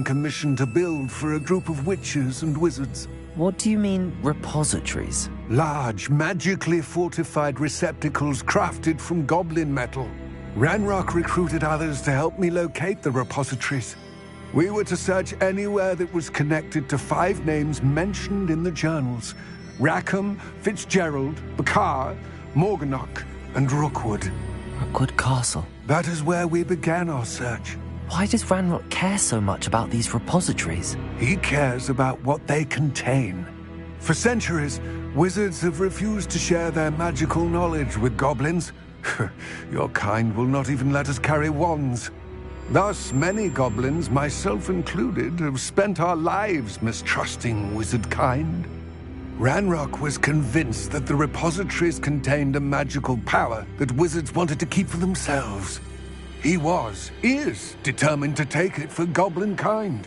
commissioned to build for a group of witches and wizards. What do you mean, repositories? Large, magically fortified receptacles crafted from goblin metal. Ranrock recruited others to help me locate the repositories. We were to search anywhere that was connected to 5 names mentioned in the journals: Rackham, Fitzgerald, Bakar, Morganach, and Rookwood. Rookwood Castle. That is where we began our search. Why does Ranrock care so much about these repositories? He cares about what they contain. For centuries, wizards have refused to share their magical knowledge with goblins. Your kind will not even let us carry wands. Thus, many goblins, myself included, have spent our lives mistrusting wizard kind. Ranrock was convinced that the repositories contained a magical power that wizards wanted to keep for themselves. He is determined to take it for goblin kind.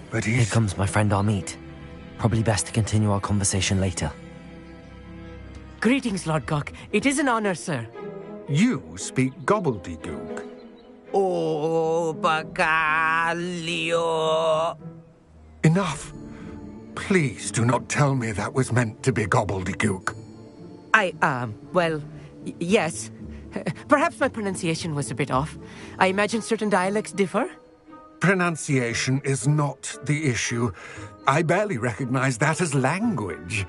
But Here comes my friend Amit. Probably best to continue our conversation later. Greetings, Lord Gok. It is an honor, sir. You speak gobbledygook. Oh, Bacalio. Enough. Please do not tell me that was meant to be gobbledygook. Yes. Perhaps my pronunciation was a bit off. I imagine certain dialects differ. Pronunciation is not the issue. I barely recognize that as language.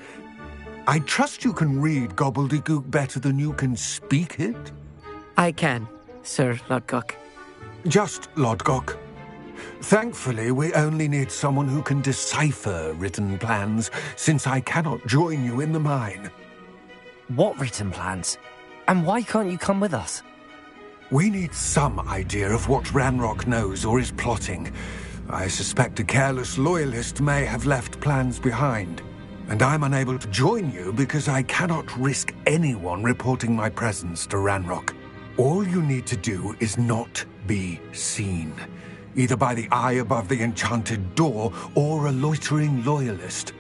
I trust you can read gobbledygook better than you can speak it? I can, Sir Lord Gok. Just Lord Gok. Thankfully, we only need someone who can decipher written plans, since I cannot join you in the mine. What written plans? And why can't you come with us? We need some idea of what Ranrock knows or is plotting. I suspect a careless loyalist may have left plans behind. And I'm unable to join you because I cannot risk anyone reporting my presence to Ranrock. All you need to do is not be seen, either by the eye above the enchanted door or a loitering loyalist.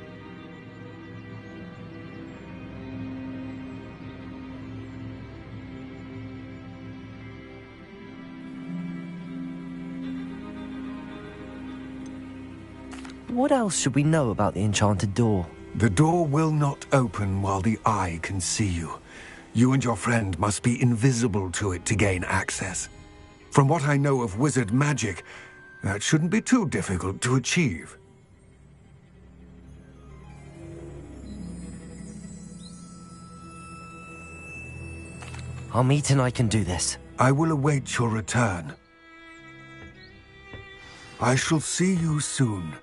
What else should we know about the enchanted door? The door will not open while the eye can see you. You and your friend must be invisible to it to gain access. From what I know of wizard magic, that shouldn't be too difficult to achieve. Amit and I can do this. I will await your return. I shall see you soon.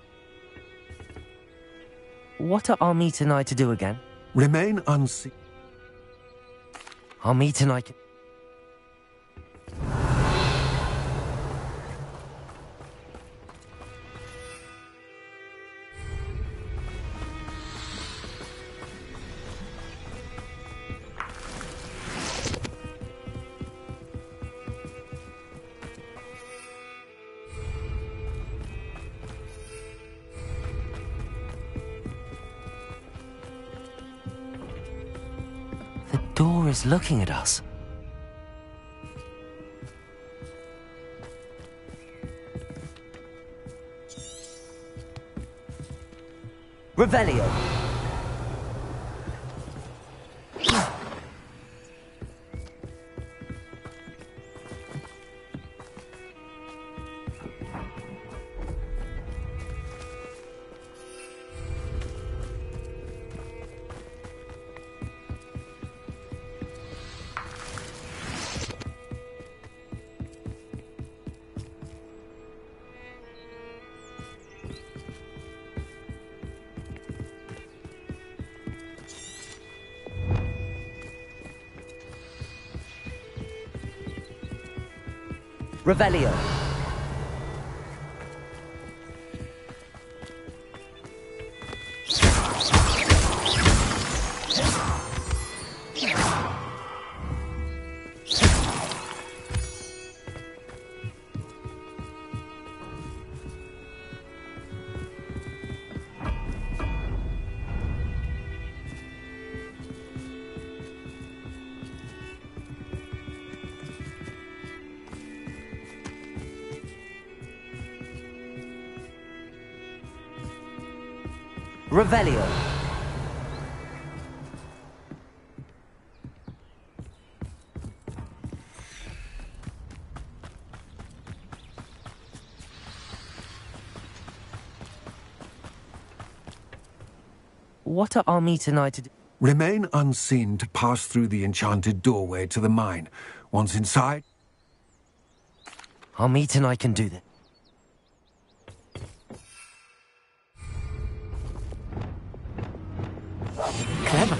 What are Amit and I to do again? Remain unseen. Amit and I can... The door is looking at us. Revelio. Revelio. Revelio. What are Armit and I to do? Remain unseen to pass through the enchanted doorway to the mine. Once inside... Armit and I can do this. Clever.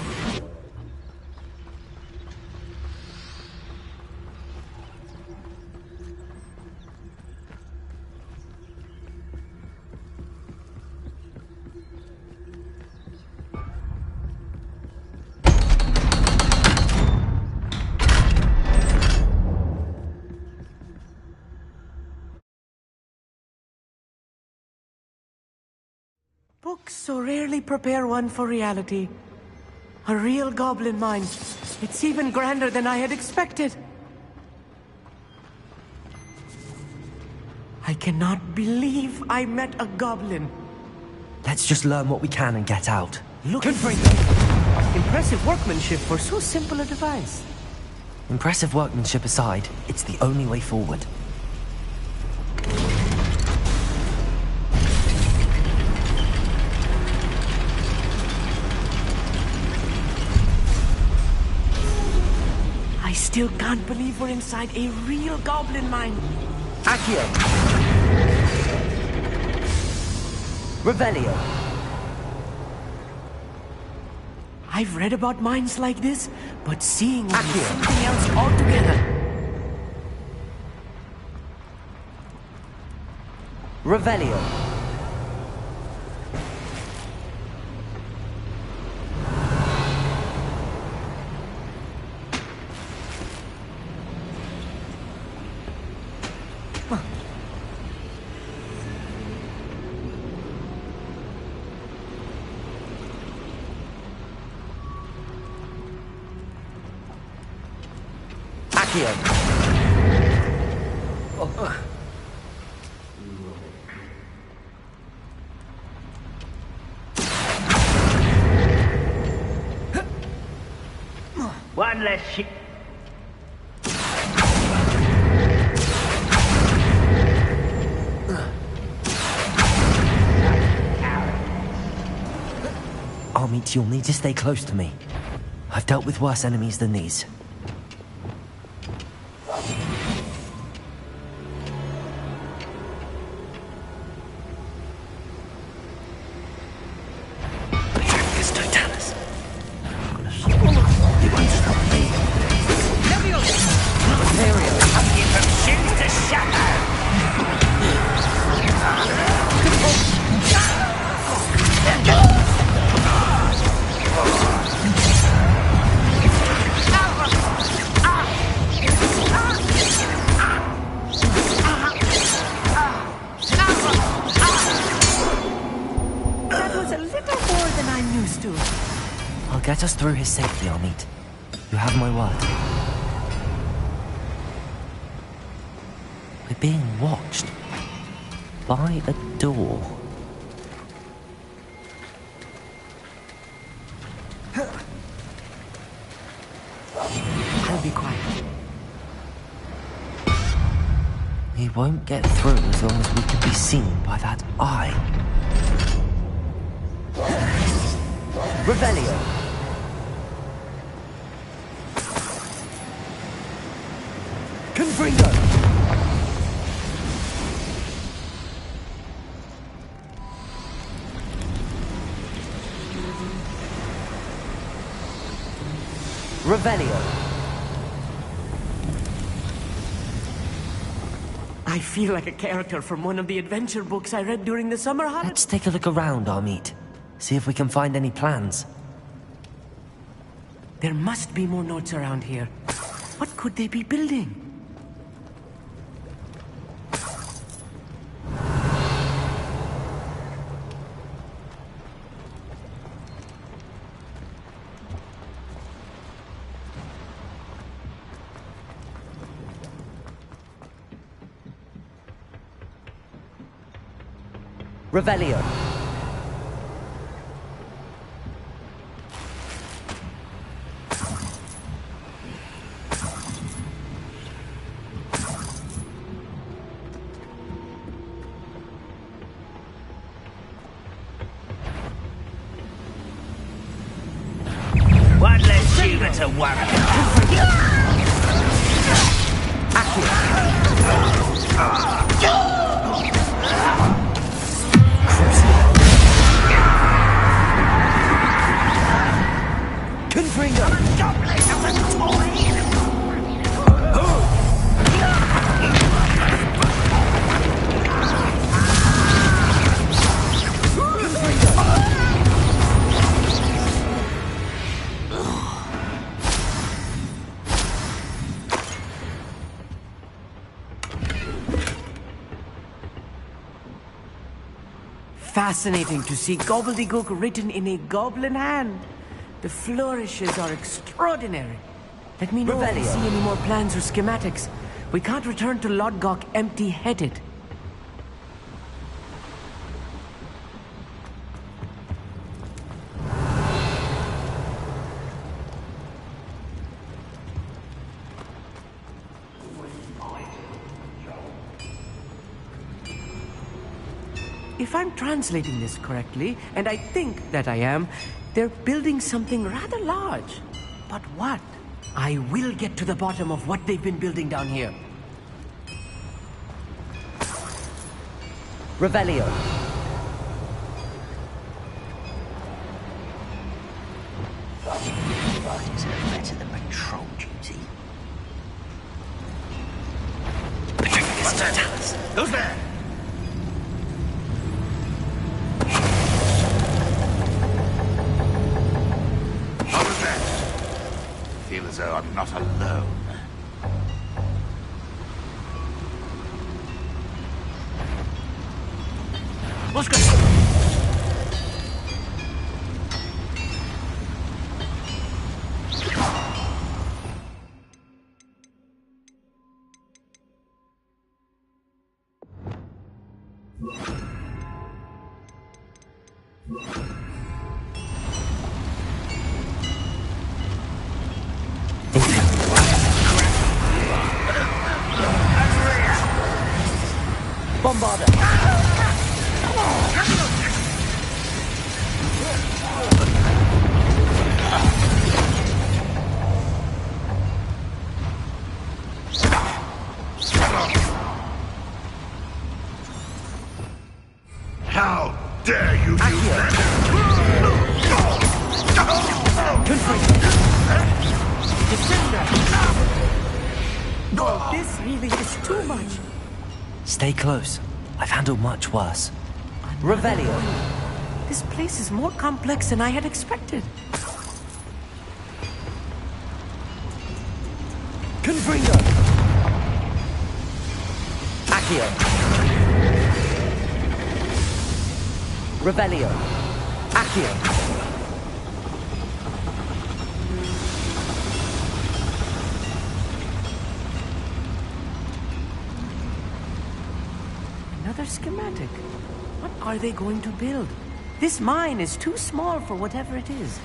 Books so rarely prepare one for reality. A real goblin mine. It's even grander than I had expected. I cannot believe I met a goblin. Let's just learn what we can and get out. Look at that. Impressive workmanship for so simple a device. Impressive workmanship aside, it's the only way forward. I still can't believe we're inside a real goblin mine. Accio. Revelio. I've read about mines like this, but seeing one is something else altogether. Revelio. One less shit. Armit, you'll need to stay close to me. I've dealt with worse enemies than these. I'll get us through here safely, Armit. You have my word. We're being watched. By a door. I'll be quiet. We won't get through as long as we can be seen by that eye. Revelio. Confringo. Revelio. I feel like a character from one of the adventure books I read during the summer holidays. Let's take a look around, Armit. See if we can find any plans. There must be more notes around here. What could they be building? Revelio. to worry. Fascinating to see gobbledygook written in a goblin hand. The flourishes are extraordinary. Let me know if you see any more plans or schematics. We can't return to Lodgok empty-headed. If I'm translating this correctly, and I think that I am, they're building something rather large. But what? I will get to the bottom of what they've been building down here. Revelio. Bodies are better than patrol duty. Who's there? What was that? I feel as though I'm not alone. What's going on? Bombarder. How dare you use that? Oh, this really is too much. Stay close. I've handled much worse. Revelio. This place is more complex than I had expected. Confringo. Accio. Revelio. Accio. Another schematic. What are they going to build? This mine is too small for whatever it is.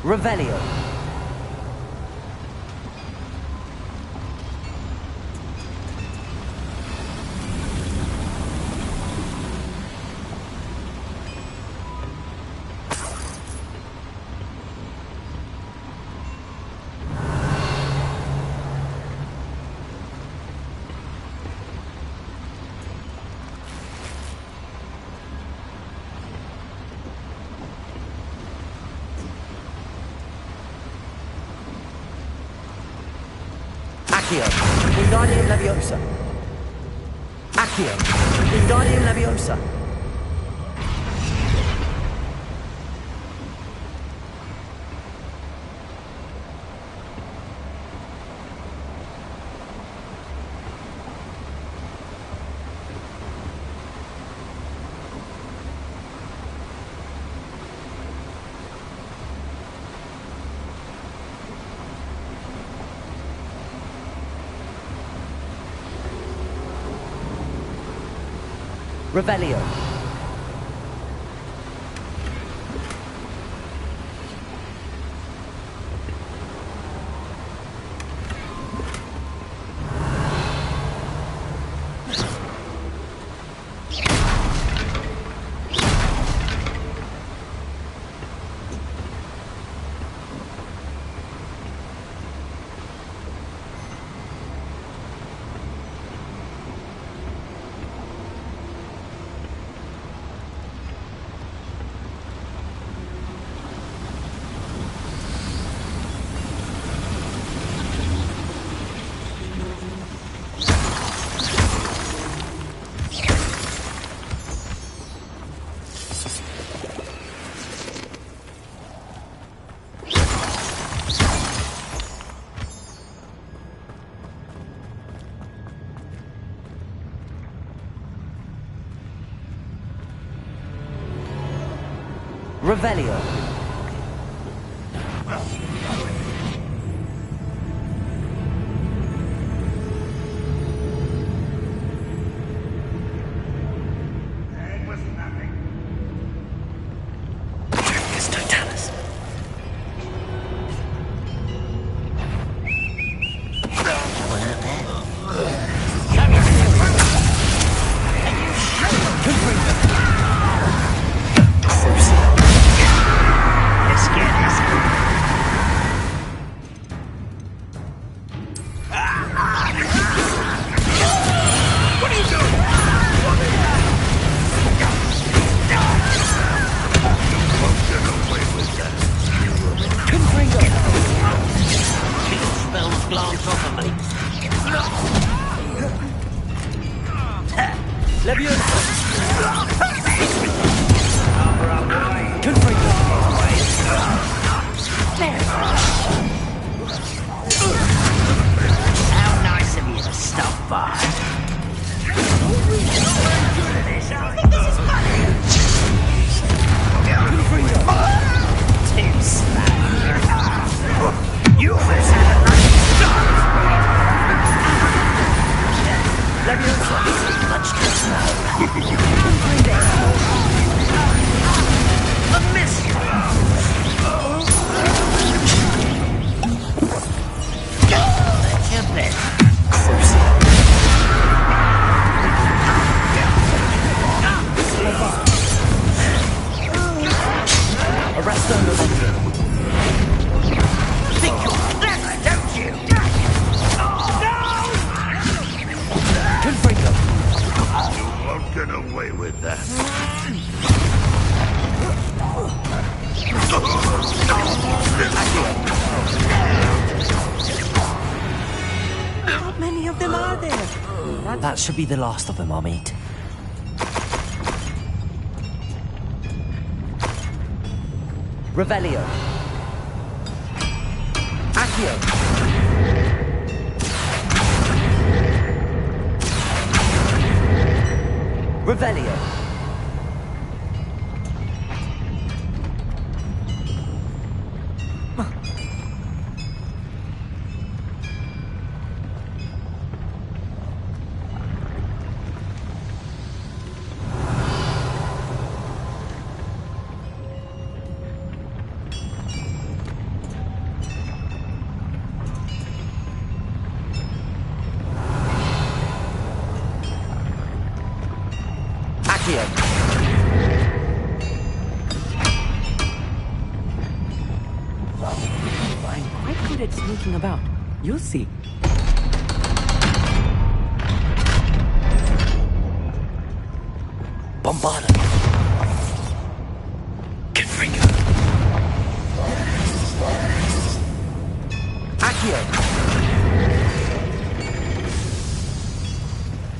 Revelio. Accio. Wingardium Leviosa. Accio. Wingardium Leviosa. Revelio. Revelio. That should be the last of them, Amit. Revelio. Accio. Revelio. I'm quite good at sneaking about. You'll see. Bombarda. Confringo. Accio.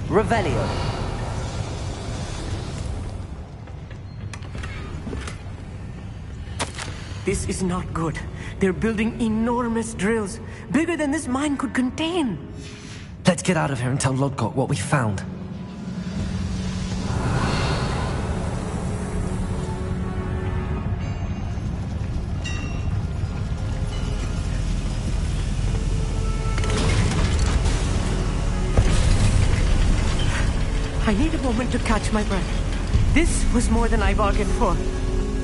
Revelio. This is not good. They're building enormous drills, bigger than this mine could contain. Let's get out of here and tell Lodgott what we found. I need a moment to catch my breath. This was more than I bargained for.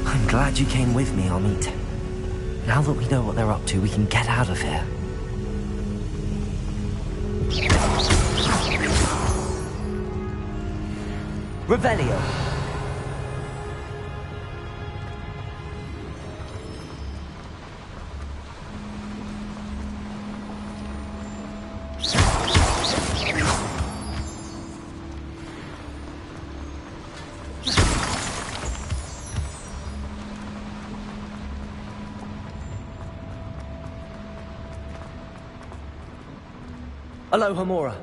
I'm glad you came with me, Amit. Now that we know what they're up to, we can get out of here. Revelio. Aloha, Mora.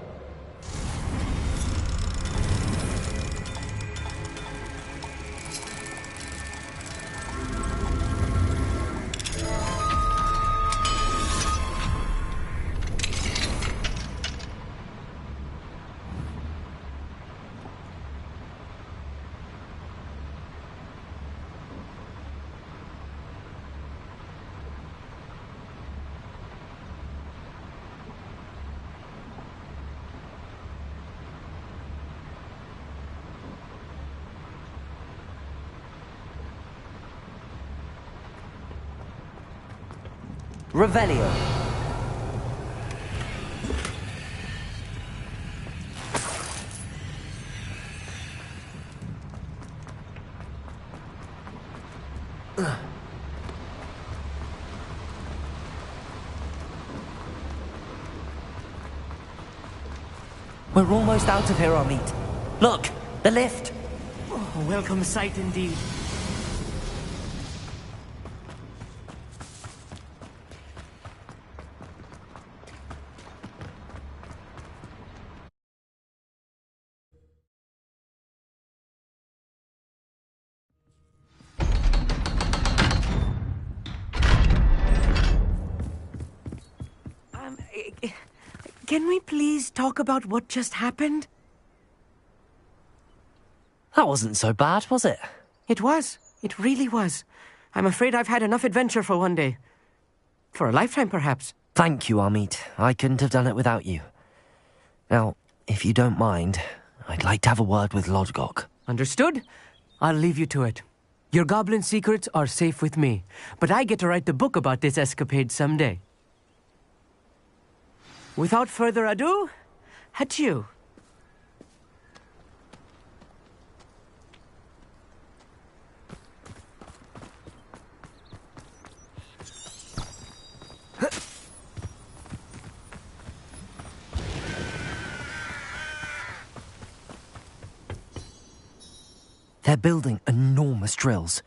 Revelio. We're almost out of here, Amit. Look, the lift. Oh, welcome sight indeed. Can we please talk about what just happened? That wasn't so bad, was it? It was. It really was. I'm afraid I've had enough adventure for one day. For a lifetime, perhaps. Thank you, Amit. I couldn't have done it without you. Now, if you don't mind, I'd like to have a word with Lodgok. Understood? I'll leave you to it. Your goblin secrets are safe with me, but I get to write the book about this escapade someday. Without further ado, adieu. They're building enormous drills.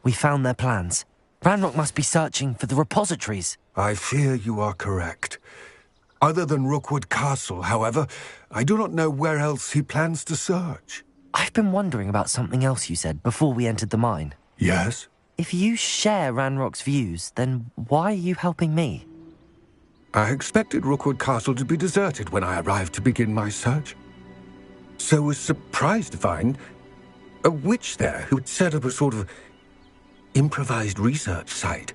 We found their plans. Ranrock must be searching for the repositories. I fear you are correct. Other than Rookwood Castle, however, I do not know where else he plans to search. I've been wondering about something else you said before we entered the mine. Yes? If you share Ranrock's views, then why are you helping me? I expected Rookwood Castle to be deserted when I arrived to begin my search. So was surprised to find a witch there who had set up a sort of improvised research site.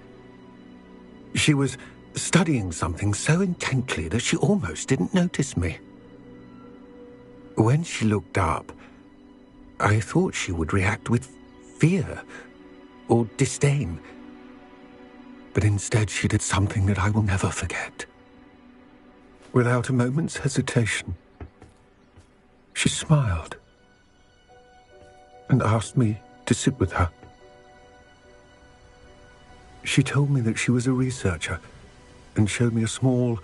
She was studying something so intently that she almost didn't notice me. When she looked up, I thought she would react with fear or disdain. But instead she did something that I will never forget. Without a moment's hesitation, she smiled and asked me to sit with her. She told me that she was a researcher and showed me a small,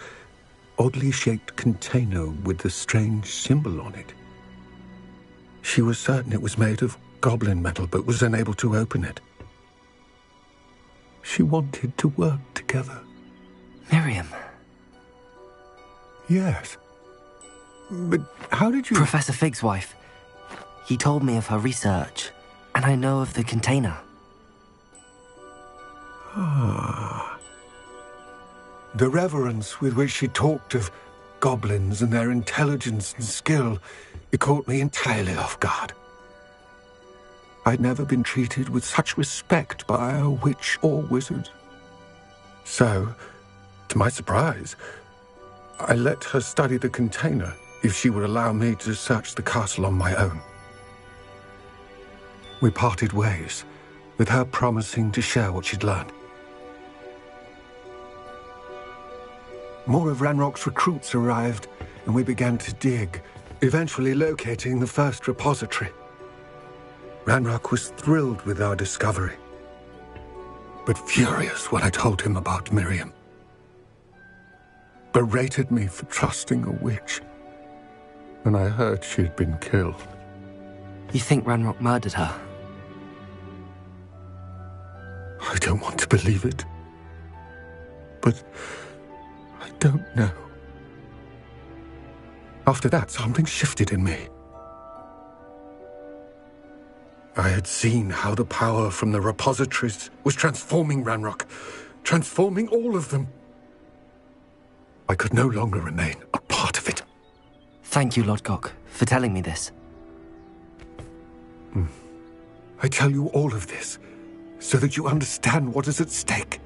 oddly shaped container with a strange symbol on it. She was certain it was made of goblin metal, but was unable to open it. She wanted to work together. Miriam. Yes. But how did you... Professor Fig's wife. He told me of her research, and I know of the container. Ah. The reverence with which she talked of goblins and their intelligence and skill, it caught me entirely off guard. I'd never been treated with such respect by a witch or wizard. So, to my surprise, I let her study the container if she would allow me to search the castle on my own. We parted ways, with her promising to share what she'd learned. More of Ranrock's recruits arrived, and we began to dig, eventually locating the first repository. Ranrock was thrilled with our discovery, but furious when I told him about Miriam. Berated me for trusting a witch when I heard she'd been killed. You think Ranrock murdered her? I don't want to believe it, but I don't know. After that, something shifted in me. I had seen how the power from the repositories was transforming Ranrock, transforming all of them. I could no longer remain a part of it. Thank you, Lodgok, for telling me this. I tell you all of this so that you understand what is at stake.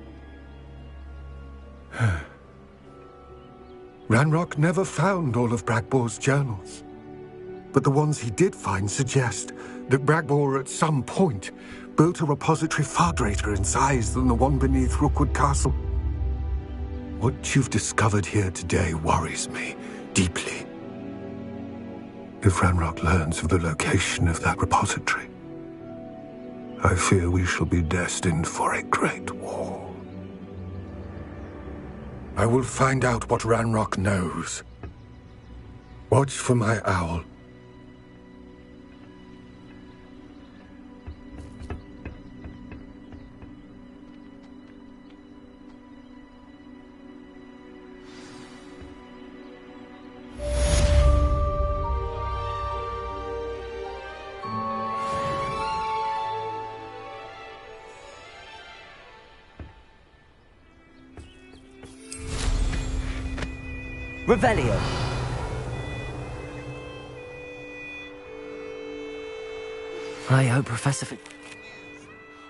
Ranrock never found all of Bragbor's journals, but the ones he did find suggest that Bragbor at some point built a repository far greater in size than the one beneath Rookwood Castle. What you've discovered here today worries me deeply. If Ranrock learns of the location of that repository, I fear we shall be destined for a great war. I will find out what Ranrock knows. Watch for my owl. Revelio. I hope Professor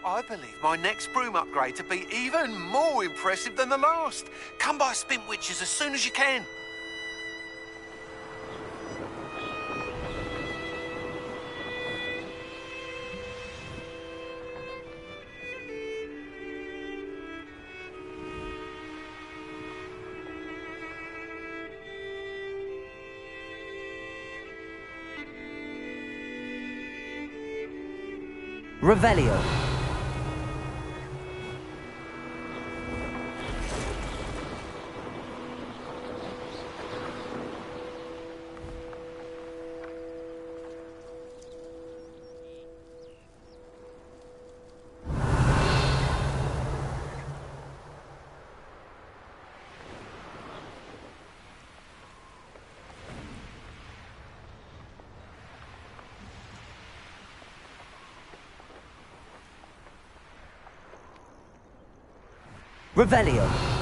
I believe my next broom upgrade to be even more impressive than the last. Come by Spintwitches as soon as you can. Revelio. Revelio.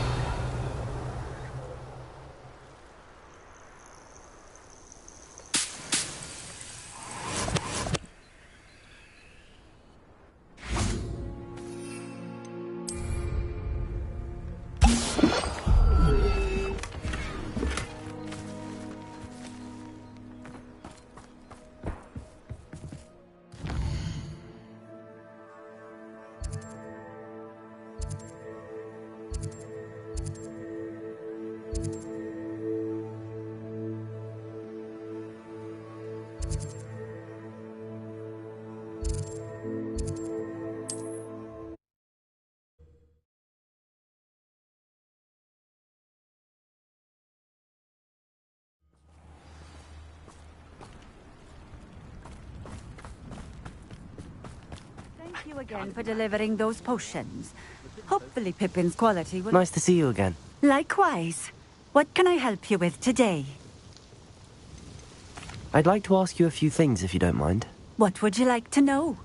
Thank you again for delivering those potions. Hopefully Pippin's quality will... Nice to see you again. Likewise. What can I help you with today? I'd like to ask you a few things, if you don't mind. What would you like to know?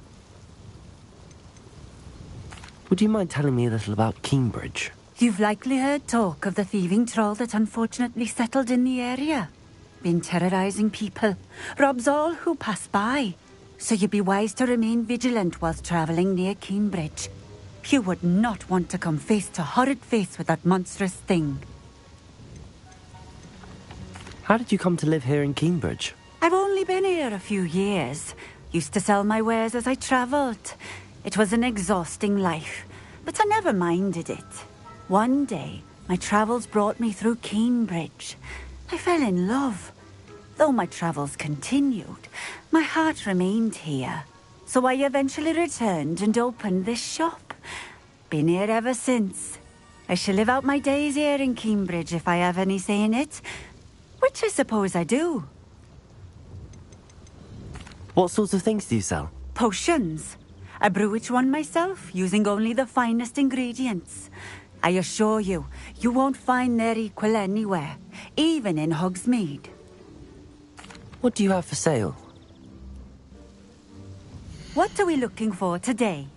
Would you mind telling me a little about Cambridge? You've likely heard talk of the thieving troll that unfortunately settled in the area. Been terrorizing people. Robs all who pass by. So you'd be wise to remain vigilant whilst traveling near Cambridge. You would not want to come face to horrid face with that monstrous thing. How did you come to live here in Cambridge? I've only been here a few years. Used to sell my wares as I travelled. It was an exhausting life, but I never minded it. One day, my travels brought me through Cambridge. I fell in love. Though my travels continued, my heart remained here. So I eventually returned and opened this shop. Been here ever since. I shall live out my days here in Cambridge if I have any say in it, which I suppose I do. What sorts of things do you sell? Potions. I brew each one myself, using only the finest ingredients. I assure you, you won't find their equal anywhere, even in Hogsmeade. What do you have for sale? What are we looking for today?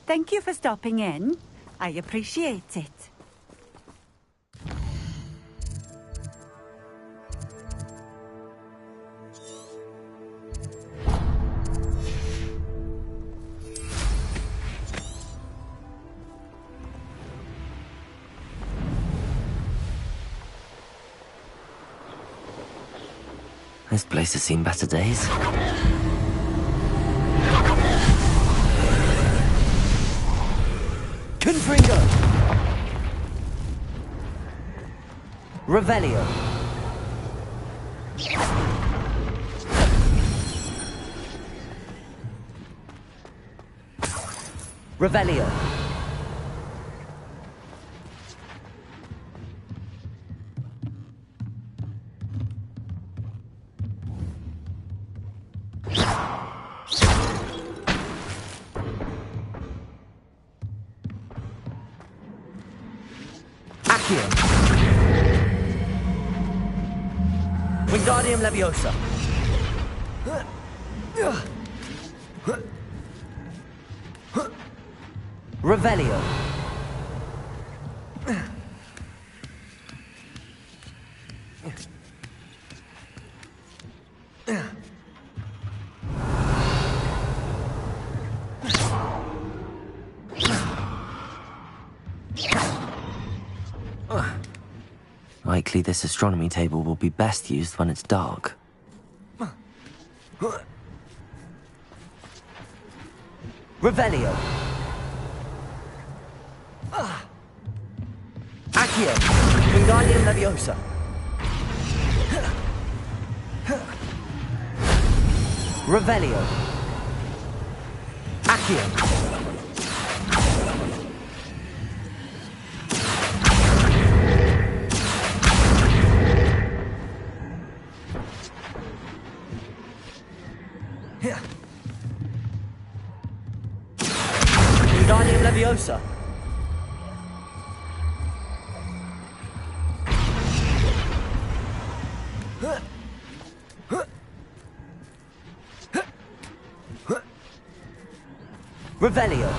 Thank you for stopping in. I appreciate it. This place has seen better days. Confringo! Revelio! Revelio! Wingardium Leviosa. Revelio. Likely this astronomy table will be best used when it's dark. Revelio. Accio. Wingardium Leviosa. Revelio. Accio. Wingardium Leviosa. Revelio.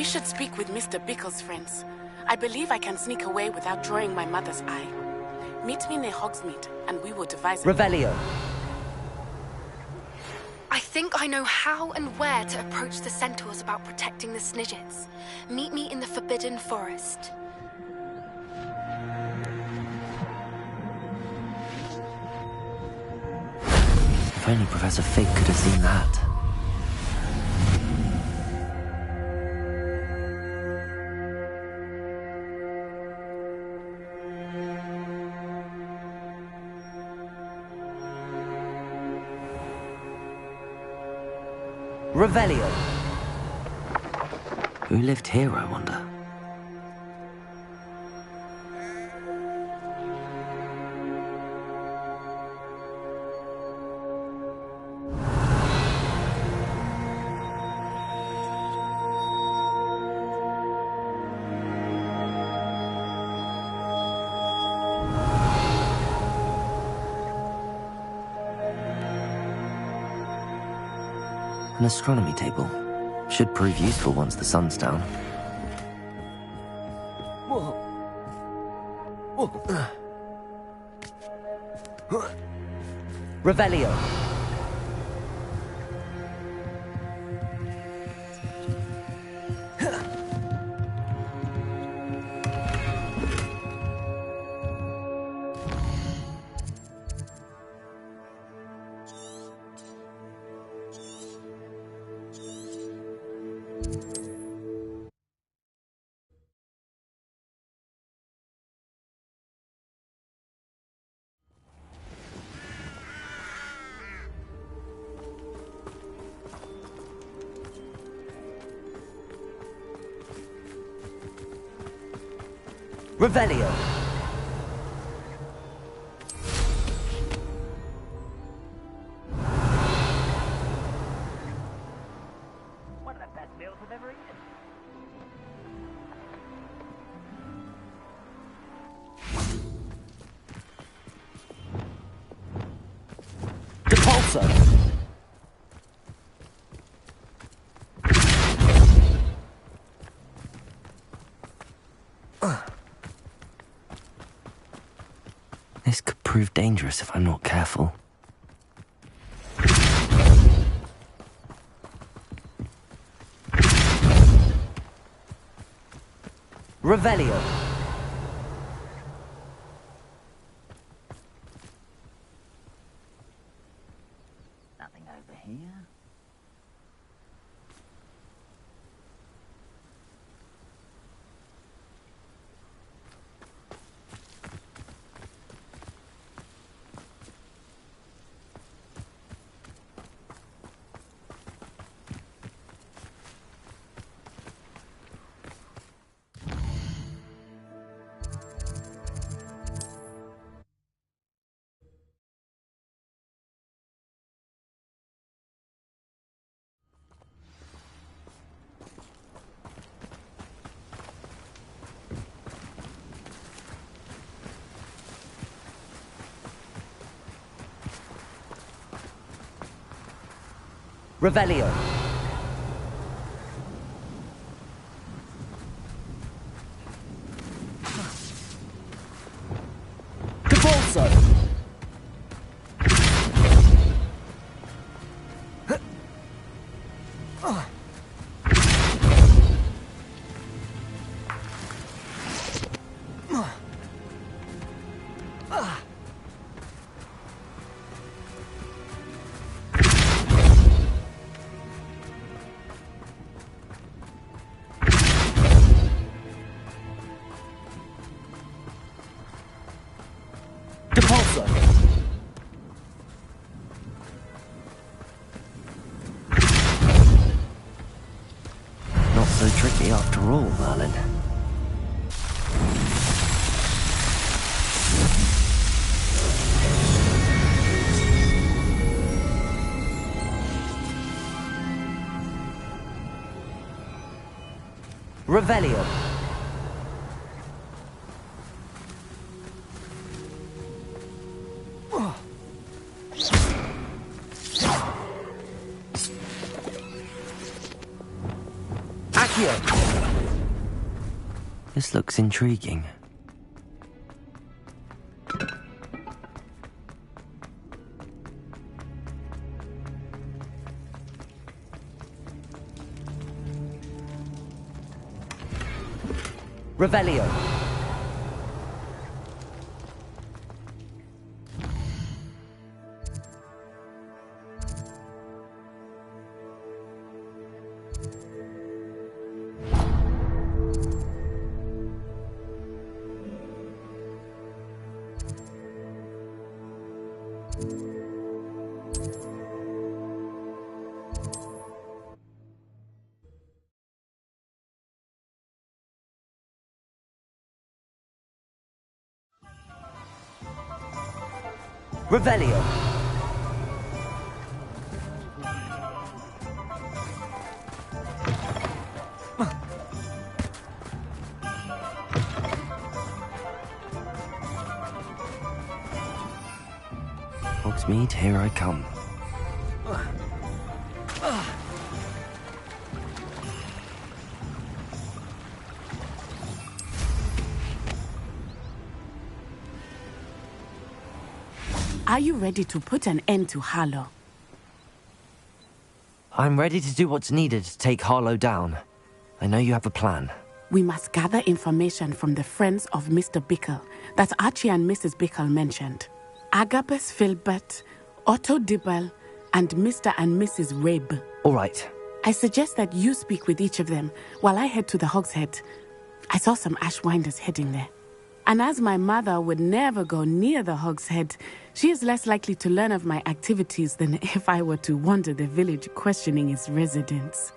We should speak with Mr. Bickle's friends. I believe I can sneak away without drawing my mother's eye. Meet me near Hogsmeade, and we will devise a... Revelio. I think I know how and where to approach the centaurs about protecting the Snidgets. Meet me in the Forbidden Forest. If only Professor Fig could have seen that. Revelio. Who lived here, I wonder? An astronomy table. Should prove useful once the sun's down. Revelio. Revelio. One of the best meals I've ever eaten. Depulso. This could prove dangerous if I'm not careful. Revelio. Nothing over here. Revelio. Depulso. Depulso. Not so tricky after all, Merlin. Revelio. Accio. This looks intriguing. Revelio. Revelio. Hogsmeade, here I come. Are you ready to put an end to Harlow? I'm ready to do what's needed to take Harlow down. I know you have a plan. We must gather information from the friends of Mr. Bickle that Archie and Mrs. Bickle mentioned. Agabus Filbert, Otto Dibble, and Mr. and Mrs. Rabe. All right. I suggest that you speak with each of them while I head to the Hogshead. I saw some Ashwinders heading there. And as my mother would never go near the Hogshead, she is less likely to learn of my activities than if I were to wander the village questioning its residents.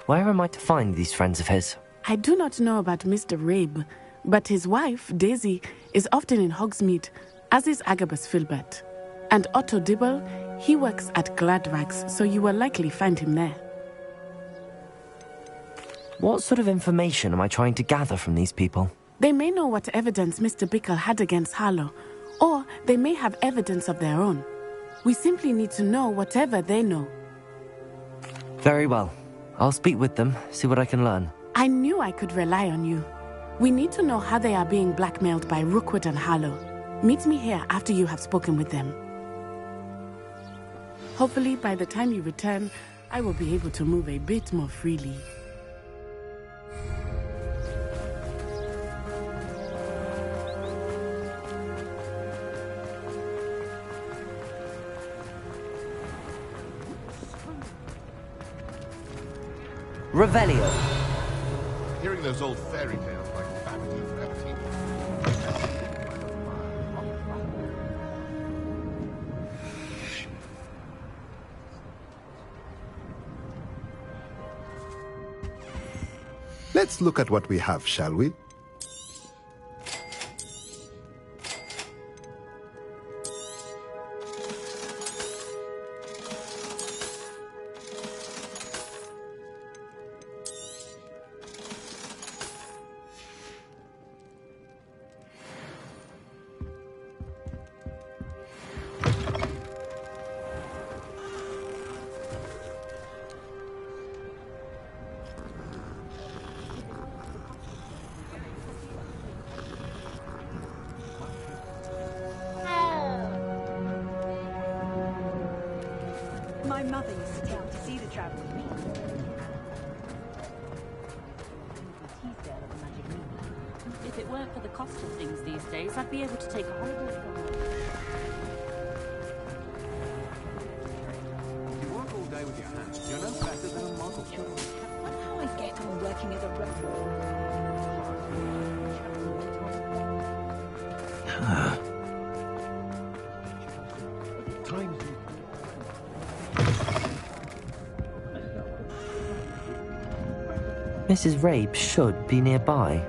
Where am I to find these friends of his? I do not know about Mr. Rabe, but his wife, Daisy, is often in Hogsmeade, as is Agabus Filbert. And Otto Dibble, he works at Gladrags, so you will likely find him there. What sort of information am I trying to gather from these people? They may know what evidence Mr. Bickle had against Harlow, or they may have evidence of their own. We simply need to know whatever they know. Very well. I'll speak with them, see what I can learn. I knew I could rely on you. We need to know how they are being blackmailed by Rookwood and Harlow. Meet me here after you have spoken with them. Hopefully, by the time you return, I will be able to move a bit more freely. Revelio. Hearing those old fairy tales like Babbity and Rabbity. Let's look at what we have, shall we? My mother used to tell to see the travel with me. If it weren't for the cost of things these days, I'd be able to take a holiday somewhere. You work all day with your hands. You're no better than a model. I wonder how I get on working as a referee. Mrs. Rabe should be nearby.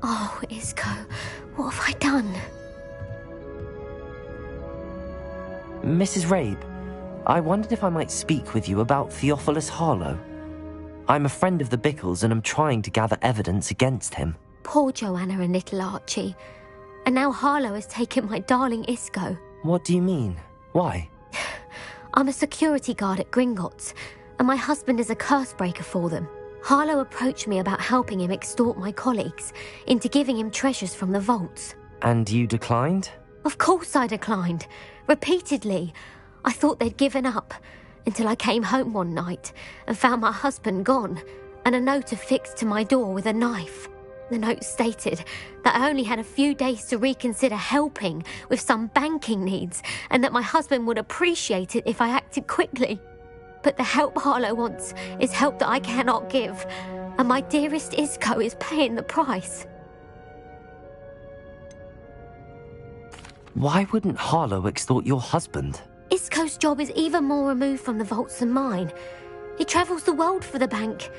Oh, Isco, what have I done? Mrs. Rabe, I wondered if I might speak with you about Theophilus Harlow. I'm a friend of the Bickles and am trying to gather evidence against him. Poor Joanna and little Archie. And now Harlow has taken my darling Isco. What do you mean? Why? I'm a security guard at Gringotts, and my husband is a curse breaker for them. Harlow approached me about helping him extort my colleagues into giving him treasures from the vaults. And you declined? Of course I declined. Repeatedly. I thought they'd given up, until I came home one night and found my husband gone, and a note affixed to my door with a knife. The note stated that I only had a few days to reconsider helping with some banking needs, and that my husband would appreciate it if I acted quickly. But the help Harlow wants is help that I cannot give, and my dearest Isco is paying the price. Why wouldn't Harlow extort your husband? Isco's job is even more removed from the vaults than mine. He travels the world for the bank.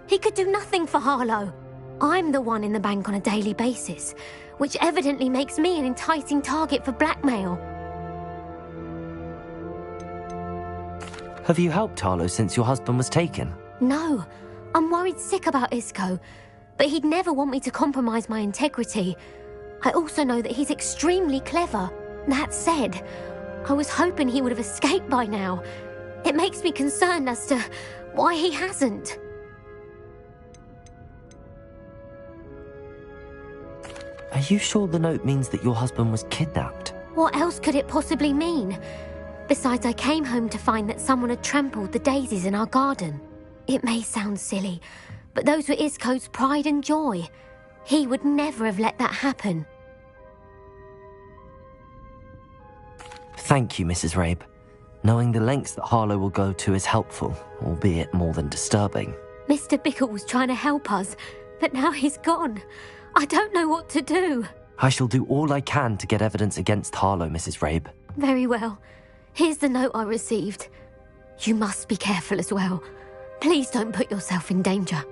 He could do nothing for Harlow. I'm the one in the bank on a daily basis, which evidently makes me an enticing target for blackmail. Have you helped Harlow since your husband was taken? No, I'm worried sick about Isco, but he'd never want me to compromise my integrity. I also know that he's extremely clever. That said, I was hoping he would have escaped by now. It makes me concerned as to why he hasn't. Are you sure the note means that your husband was kidnapped? What else could it possibly mean? Besides, I came home to find that someone had trampled the daisies in our garden. It may sound silly, but those were Isco's pride and joy. He would never have let that happen. Thank you, Mrs. Rabe. Knowing the lengths that Harlow will go to is helpful, albeit more than disturbing. Mr. Bickle was trying to help us, but now he's gone. I don't know what to do. I shall do all I can to get evidence against Harlow, Mrs. Rabe. Very well. Here's the note I received. You must be careful as well. Please don't put yourself in danger.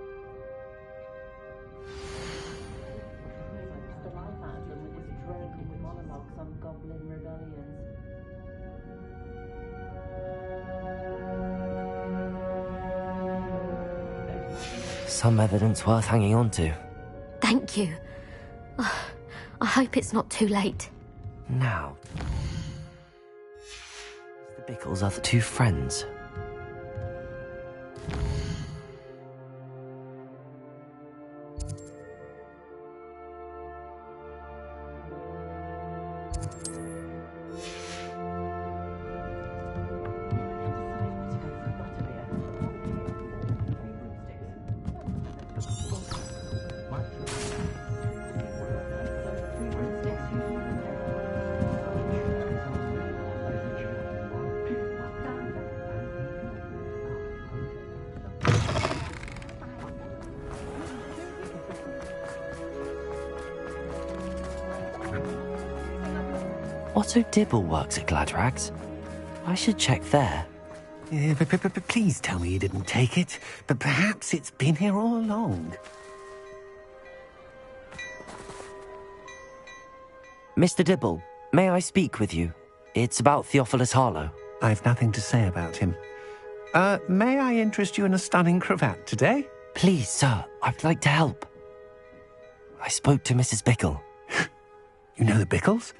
Some evidence worth hanging on to. Thank you. I hope it's not too late. Now, the Bickles are the two friends. Otto Dibble works at Gladrags. I should check there. But please tell me you didn't take it. But perhaps it's been here all along. Mr. Dibble, may I speak with you? It's about Theophilus Harlow. I've nothing to say about him. May I interest you in a stunning cravat today? Please, sir, I'd like to help. I spoke to Mrs. Bickle. You know the Bickles?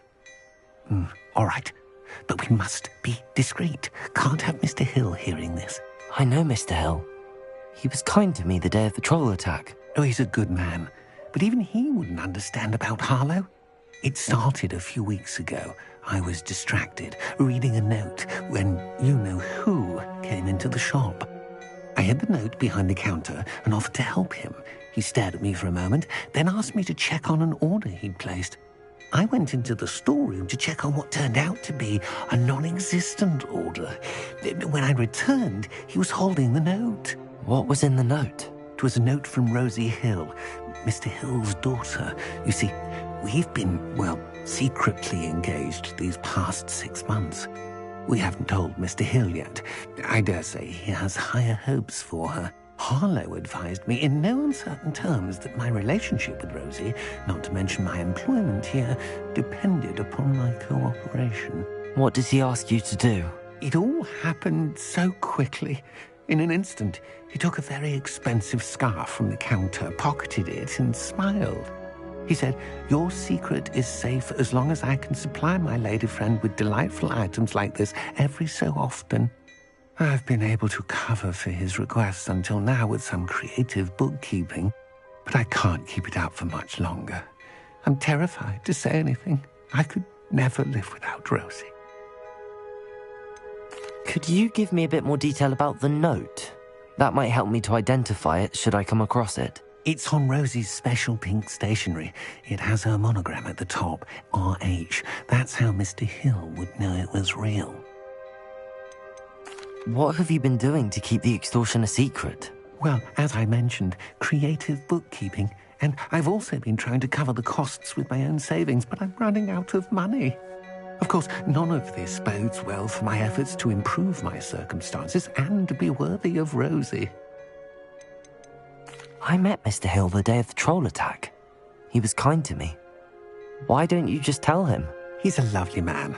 All right. But we must be discreet. Can't have Mr. Hill hearing this. I know Mr. Hill. He was kind to me the day of the troll attack. Oh, he's a good man. But even he wouldn't understand about Harlow. It started a few weeks ago. I was distracted, reading a note, when you-know-who came into the shop. I hid the note behind the counter and offered to help him. He stared at me for a moment, then asked me to check on an order he'd placed. I went into the storeroom to check on what turned out to be a non-existent order. When I returned, he was holding the note. What was in the note? It was a note from Rosie Hill, Mr. Hill's daughter. You see, we've been, well, secretly engaged these past 6 months. We haven't told Mr. Hill yet. I dare say he has higher hopes for her. Harlow advised me in no uncertain terms that my relationship with Rosie, not to mention my employment here, depended upon my cooperation. What does he ask you to do? It all happened so quickly. In an instant, he took a very expensive scarf from the counter, pocketed it, and smiled. He said, "Your secret is safe as long as I can supply my lady friend with delightful items like this every so often." I've been able to cover for his requests until now with some creative bookkeeping, but I can't keep it out for much longer. I'm terrified to say anything. I could never live without Rosie. Could you give me a bit more detail about the note? That might help me to identify it should I come across it. It's on Rosie's special pink stationery. It has her monogram at the top, RH. That's how Mr. Hill would know it was real. What have you been doing to keep the extortion a secret? Well, as I mentioned, creative bookkeeping. And I've also been trying to cover the costs with my own savings, but I'm running out of money. Of course, none of this bodes well for my efforts to improve my circumstances and be worthy of Rosie. I met Mr. Hill the day of the troll attack. He was kind to me. Why don't you just tell him? He's a lovely man.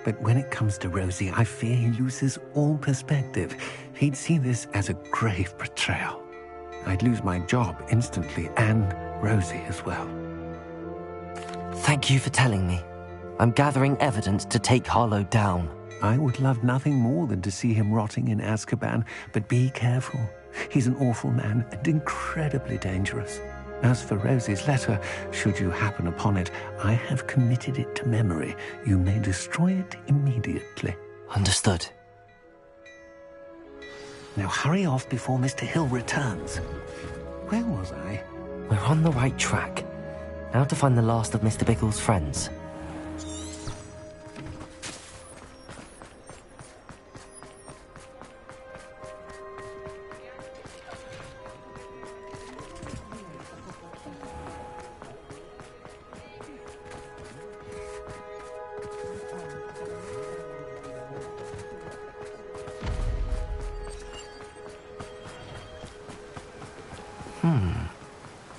But when it comes to Rosie, I fear he loses all perspective. He'd see this as a grave betrayal. I'd lose my job instantly, and Rosie as well. Thank you for telling me. I'm gathering evidence to take Harlow down. I would love nothing more than to see him rotting in Azkaban, but be careful. He's an awful man and incredibly dangerous. As for Rosie's letter, should you happen upon it, I have committed it to memory. You may destroy it immediately. Understood. Now hurry off before Mr. Hill returns. Where was I? We're on the right track. Now to find the last of Mr. Bickle's friends.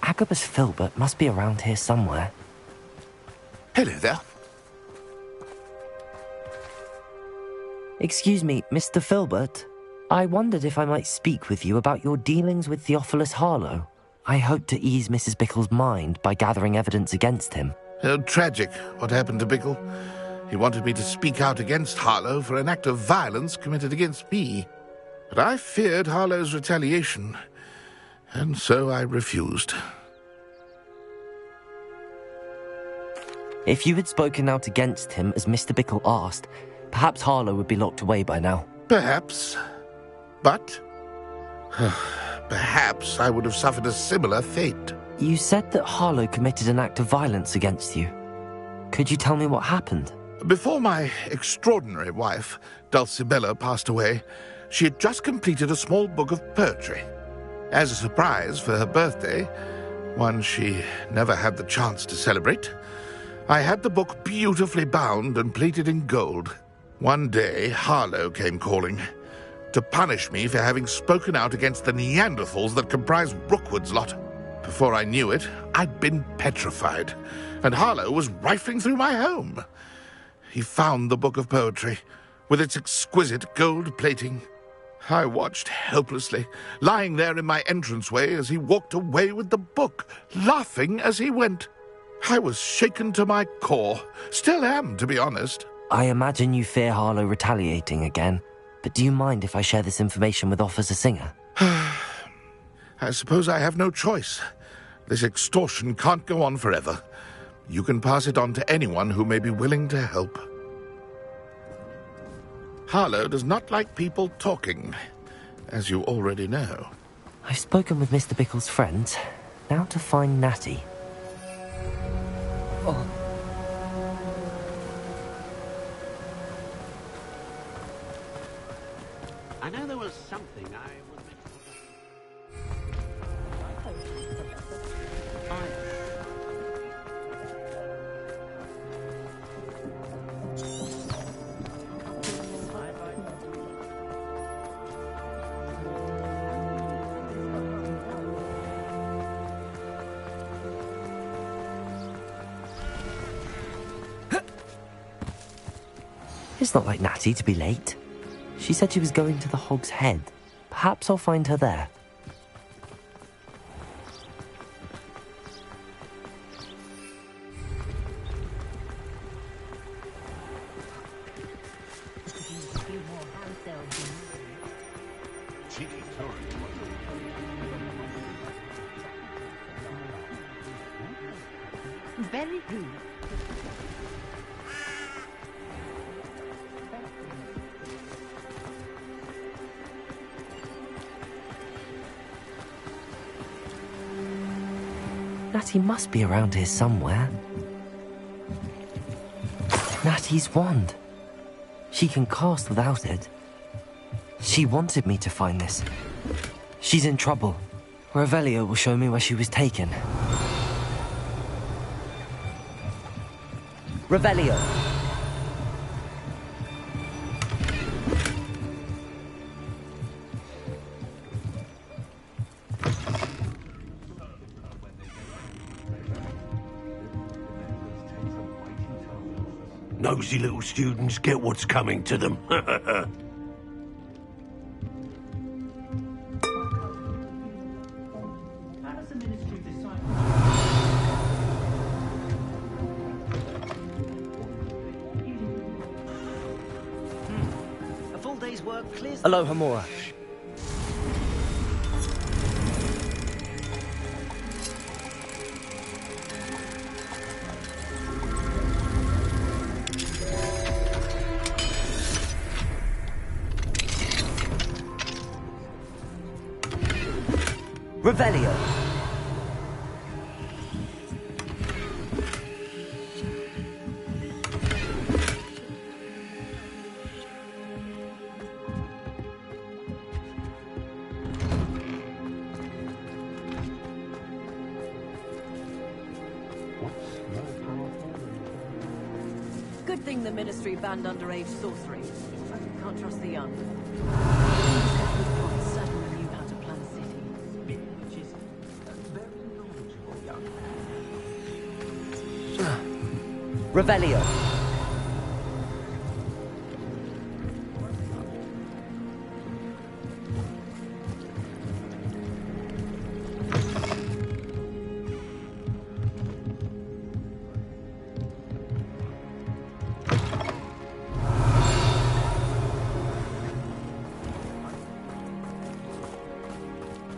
Agabus Filbert must be around here somewhere. Hello there. Excuse me, Mr. Filbert. I wondered if I might speak with you about your dealings with Theophilus Harlow. I hope to ease Mrs. Bickle's mind by gathering evidence against him. Tragic, what happened to Bickle. He wanted me to speak out against Harlow for an act of violence committed against me. But I feared Harlow's retaliation, and so I refused. If you had spoken out against him as Mr. Bickle asked, perhaps Harlow would be locked away by now. Perhaps. But perhaps I would have suffered a similar fate. You said that Harlow committed an act of violence against you. Could you tell me what happened? Before my extraordinary wife, Dulcibella, passed away, she had just completed a small book of poetry. As a surprise for her birthday, one she never had the chance to celebrate, I had the book beautifully bound and plated in gold. One day, Harlow came calling to punish me for having spoken out against the Neanderthals that comprise Rookwood's lot. Before I knew it, I'd been petrified, and Harlow was rifling through my home. He found the book of poetry, with its exquisite gold plating. I watched helplessly, lying there in my entranceway as he walked away with the book, laughing as he went. I was shaken to my core. Still am, to be honest. I imagine you fear Harlow retaliating again, but do you mind if I share this information with Officer Singer? I suppose I have no choice. This extortion can't go on forever. You can pass it on to anyone who may be willing to help. Harlow does not like people talking, as you already know. I've spoken with Mr. Bickle's friends. Now to find Natty. Oh. I know there was something I was meant to... It's not like Natty to be late. She said she was going to the Hog's Head. Perhaps I'll find her there. Very rude. Natty must be around here somewhere. Natty's wand. She can cast without it. She wanted me to find this. She's in trouble. Revelio will show me where she was taken. Revelio! Nosy little students get what's coming to them. A full day's work clears... Aloha Mora. Revelio. Good thing the Ministry banned underage sorcery. Can't trust the young. Certainly knew how to plan a city. Which is very knowledgeable young. Revelio.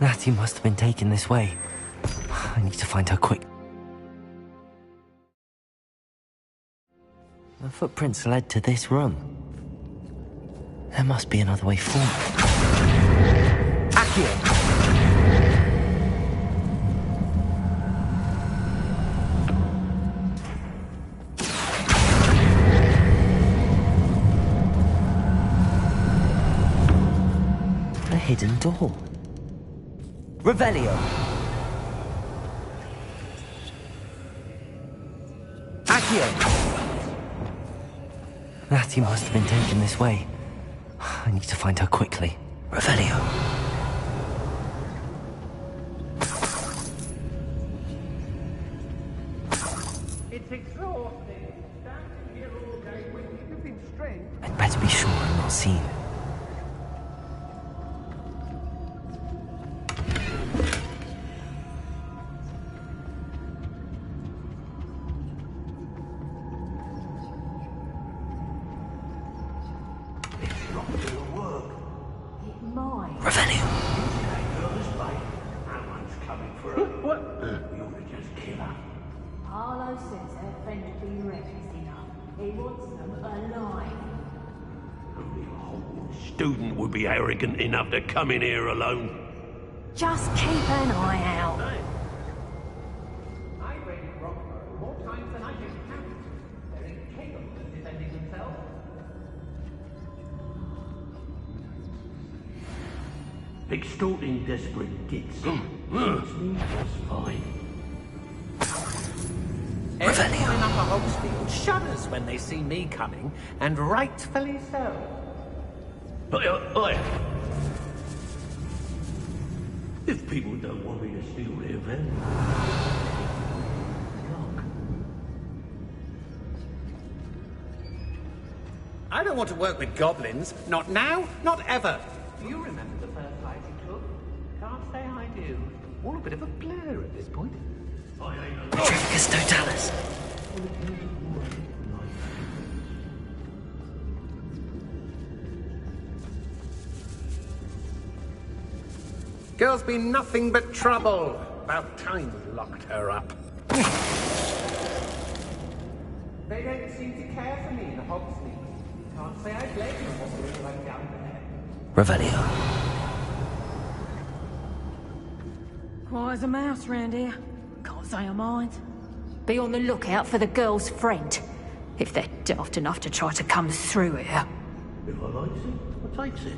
Natty must have been taken this way. I need to find her quick. The footprints led to this room. There must be another way forward. Accio! A hidden door. Revelio. Accio! Natty must have been taken this way. I need to find her quickly. Revelio. It's exhausting. Standing here all day with living strength. I'd better be sure I'm not seen. Harlow says her friend will be reckless enough. He wants them alive. Only a Hogwarts student would be arrogant enough to come in here alone. Just keep an eye out. I raided Rockborough more times than I can count. They're incapable of defending themselves. Extorting desperate gits. Suits me just fine. Everyone in Upper Hogsfield shudders when they see me coming, and rightfully so. Oi. If people don't want me to steal their value. I don't want to work with goblins. Not now, not ever. Do you remember the first fight you took? Can't say I do. All a bit of a blur at this point. Petrificus Totalis. Girl's been nothing but trouble. About time we locked her up. They don't seem to care for me, the Hogsmeade. Can't say I blame them for what I'm down there. Revelio. Quiet as a mouse round here. Can't say I mind. Be on the lookout for the girl's friend. If they're daft enough to try to come through here. If I likes it, I takes it.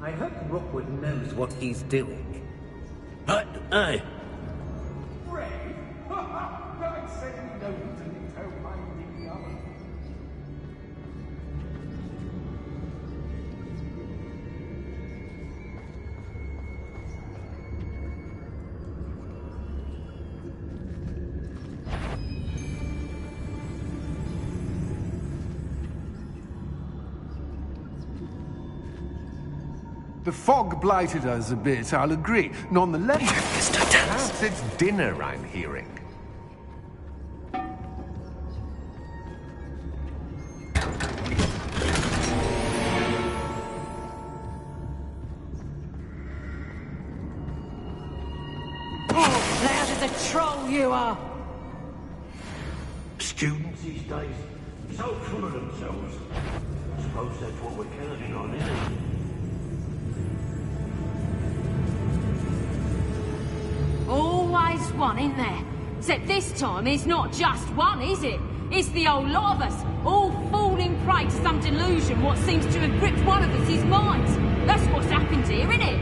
I hope Rookwood knows what he's doing. Hey! Ray? Don't say no until you tell minding the other. The fog blighted us a bit, I'll agree. Nonetheless, perhaps it's dinner I'm hearing. Oh, loud as a troll you are! Students these days, so full of themselves. I suppose that's what we're counting on, isn't it? Always one, isn't there? Except this time it's not just one, is it? It's the whole lot of us, all falling prey to some delusion what seems to have gripped one of us' minds. That's what's happened here, isn't it?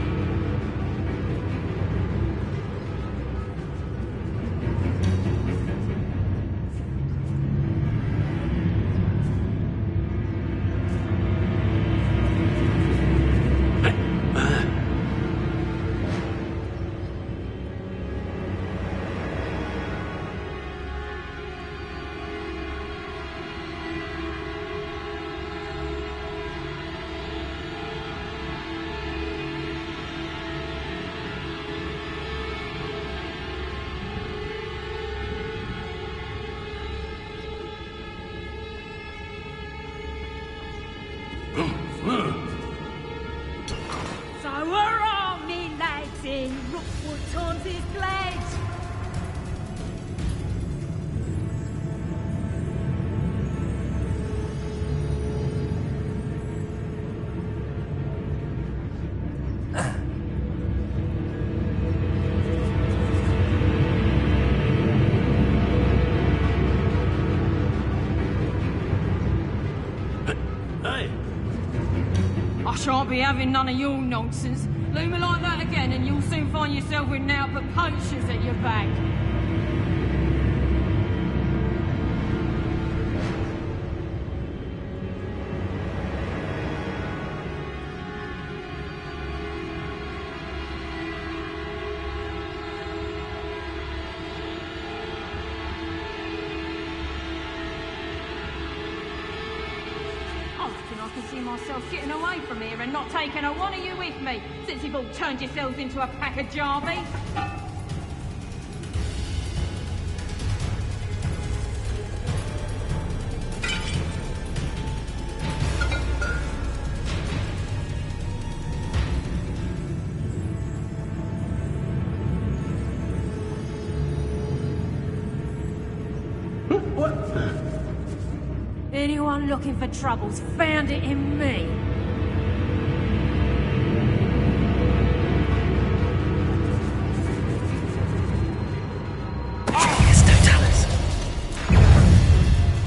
So hurrah, me lads, in Rookwood times is glad. I shan't be having none of your nonsense. Loom me like that again and you'll soon find yourself with now but poachers at your back. I can see myself getting away from here and not taking a one of you with me, since you've all turned yourselves into a pack of jarbies. Anyone looking for troubles found it in me.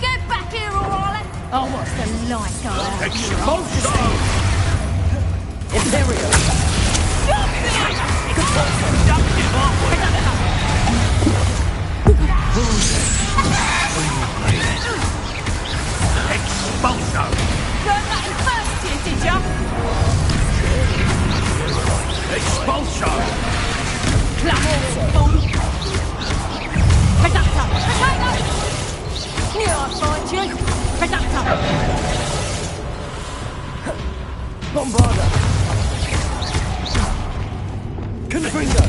Get back here, O'Reilly! Oh, what's the light go out? Expulsion! Imperial! Expulsion! Learn that in first year, did ya? Expulsion! Clamor, fool! Potato! Potato! Here I find you! Potato! Bombarda! Confringo!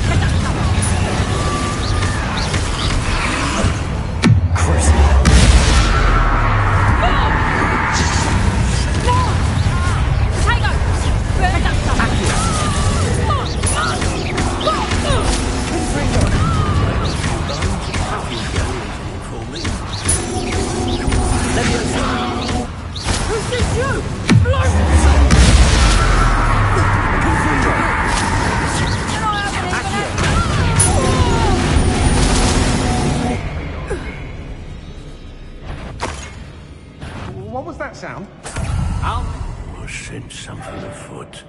sound. I sense something afoot.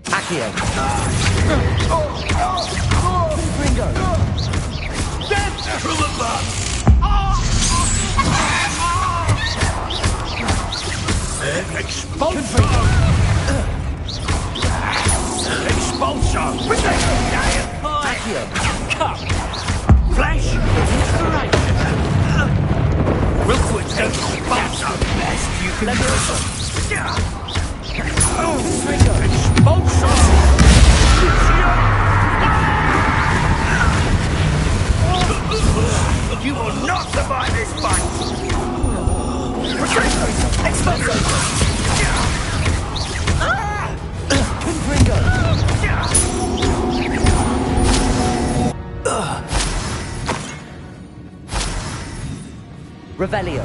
Accio! Ringo! Death from above! Expulso! Expulso! Accio! Cut! Flash! Inspiration! We'll switch to Expulso! Best you can do! Expulso! You will not survive this fight! Expulso! Revelio.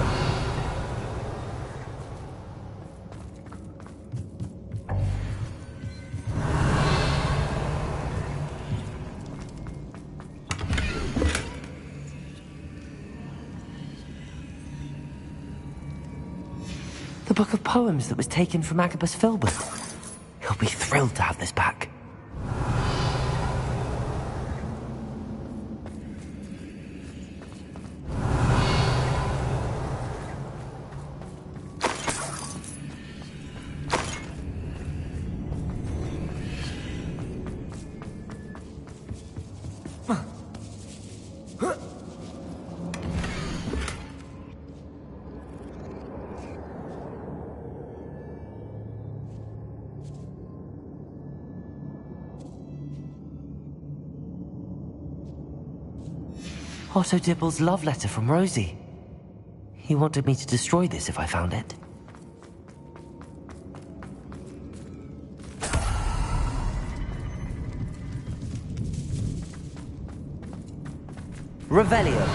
The book of poems that was taken from Agabus Filbert. He'll be thrilled to have this back. Otto Dibble's love letter from Rosie. He wanted me to destroy this if I found it. Revelio.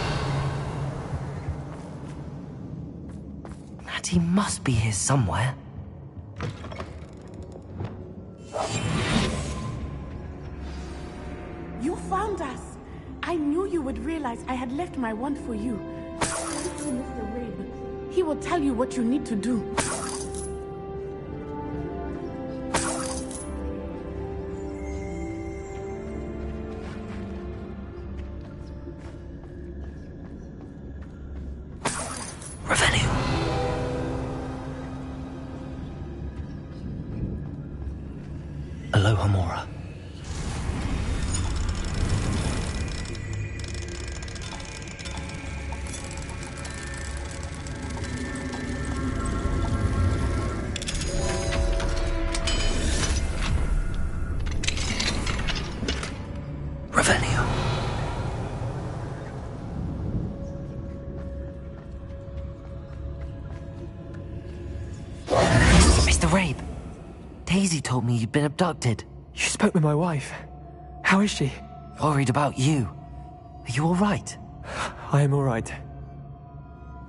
Natty must be here somewhere. You found us! I knew you would realize I had left my wand for you. Speak to Mr. Rabe. He will tell you what you need to do. Aloha Mora. Revelio. Mr. Rabe, Daisy told me you'd been abducted. You spoke with my wife. How is she? Worried about you. Are you all right? I am all right.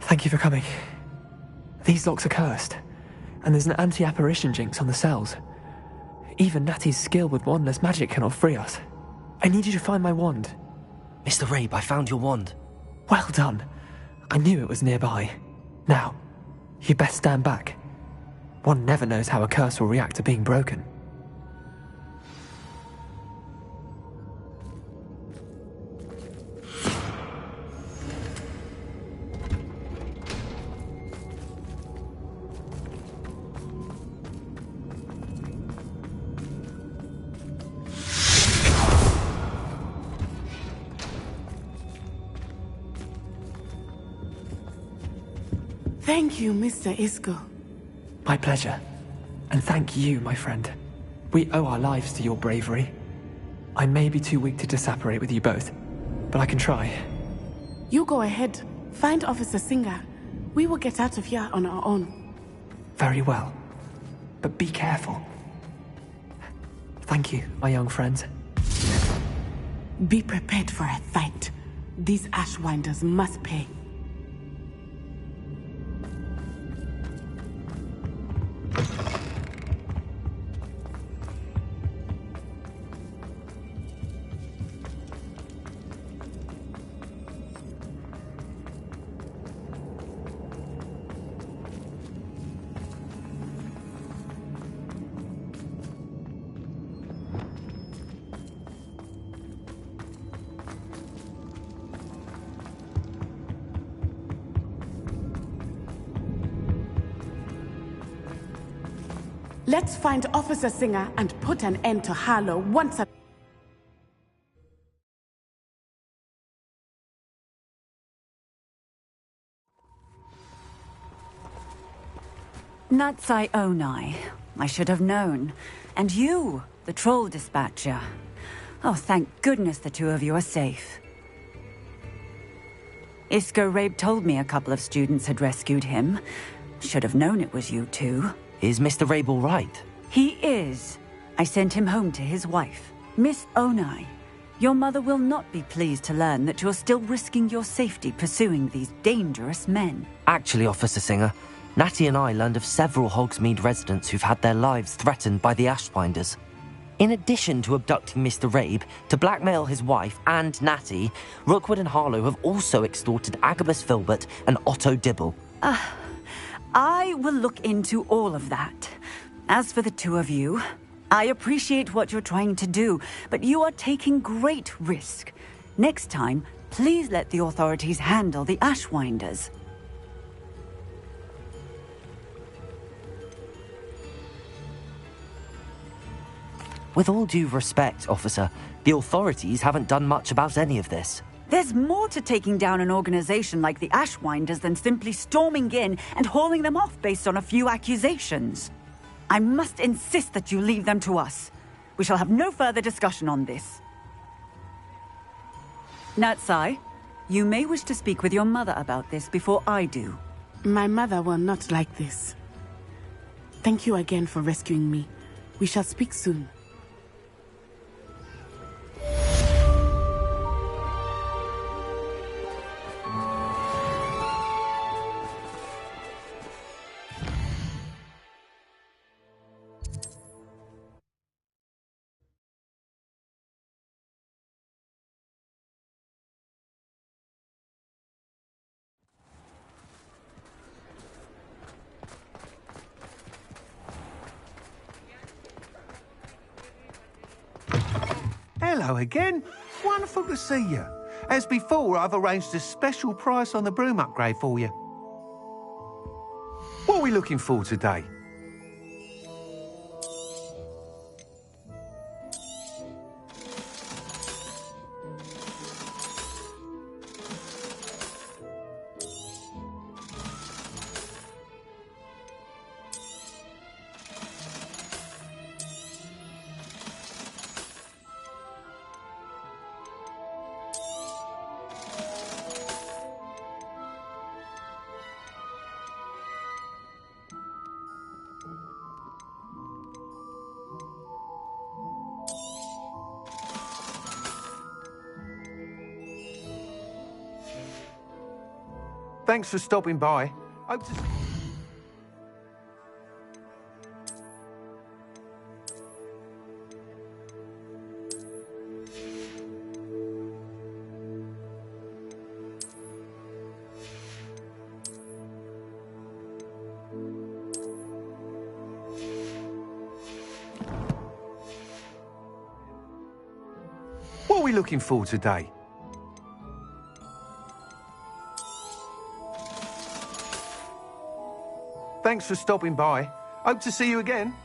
Thank you for coming. These locks are cursed, and there's an anti-apparition jinx on the cells. Even Natty's skill with wandless magic cannot free us. I need you to find my wand. Mr. Rabe, I found your wand. Well done. I knew it was nearby. Now, you best stand back. One never knows how a curse will react to being broken. Thank you, Mr. Isco. My pleasure. And thank you, my friend. We owe our lives to your bravery. I may be too weak to disapparate with you both, but I can try. You go ahead. Find Officer Singer. We will get out of here on our own. Very well. But be careful. Thank you, my young friends. Be prepared for a fight. These Ashwinders must pay. Let's find Officer Singer and put an end to Harlow once and... Natsai Onai. I should have known. And you, the troll dispatcher. Oh, thank goodness the two of you are safe. Isco Rabe told me a couple of students had rescued him. Should have known it was you two. Is Mr. Rabe all right? He is. I sent him home to his wife. Miss Onai, your mother will not be pleased to learn that you're still risking your safety pursuing these dangerous men. Actually, Officer Singer, Natty and I learned of several Hogsmeade residents who've had their lives threatened by the Ashwinders. In addition to abducting Mr. Rabe to blackmail his wife and Natty, Rookwood and Harlow have also extorted Agabus Filbert and Otto Dibble. I will look into all of that. As for the two of you, I appreciate what you're trying to do, but you are taking great risk. Next time, please let the authorities handle the Ashwinders. With all due respect, officer, the authorities haven't done much about any of this. There's more to taking down an organization like the Ashwinders than simply storming in and hauling them off based on a few accusations. I must insist that you leave them to us. We shall have no further discussion on this. Natsai, you may wish to speak with your mother about this before I do. My mother will not like this. Thank you again for rescuing me. We shall speak soon. Hello again. Wonderful to see you. As before, I've arranged a special price on the broom upgrade for you. What are we looking for today? Thanks for stopping by. Hope to... What are we looking for today? Thanks for stopping by. Hope to see you again.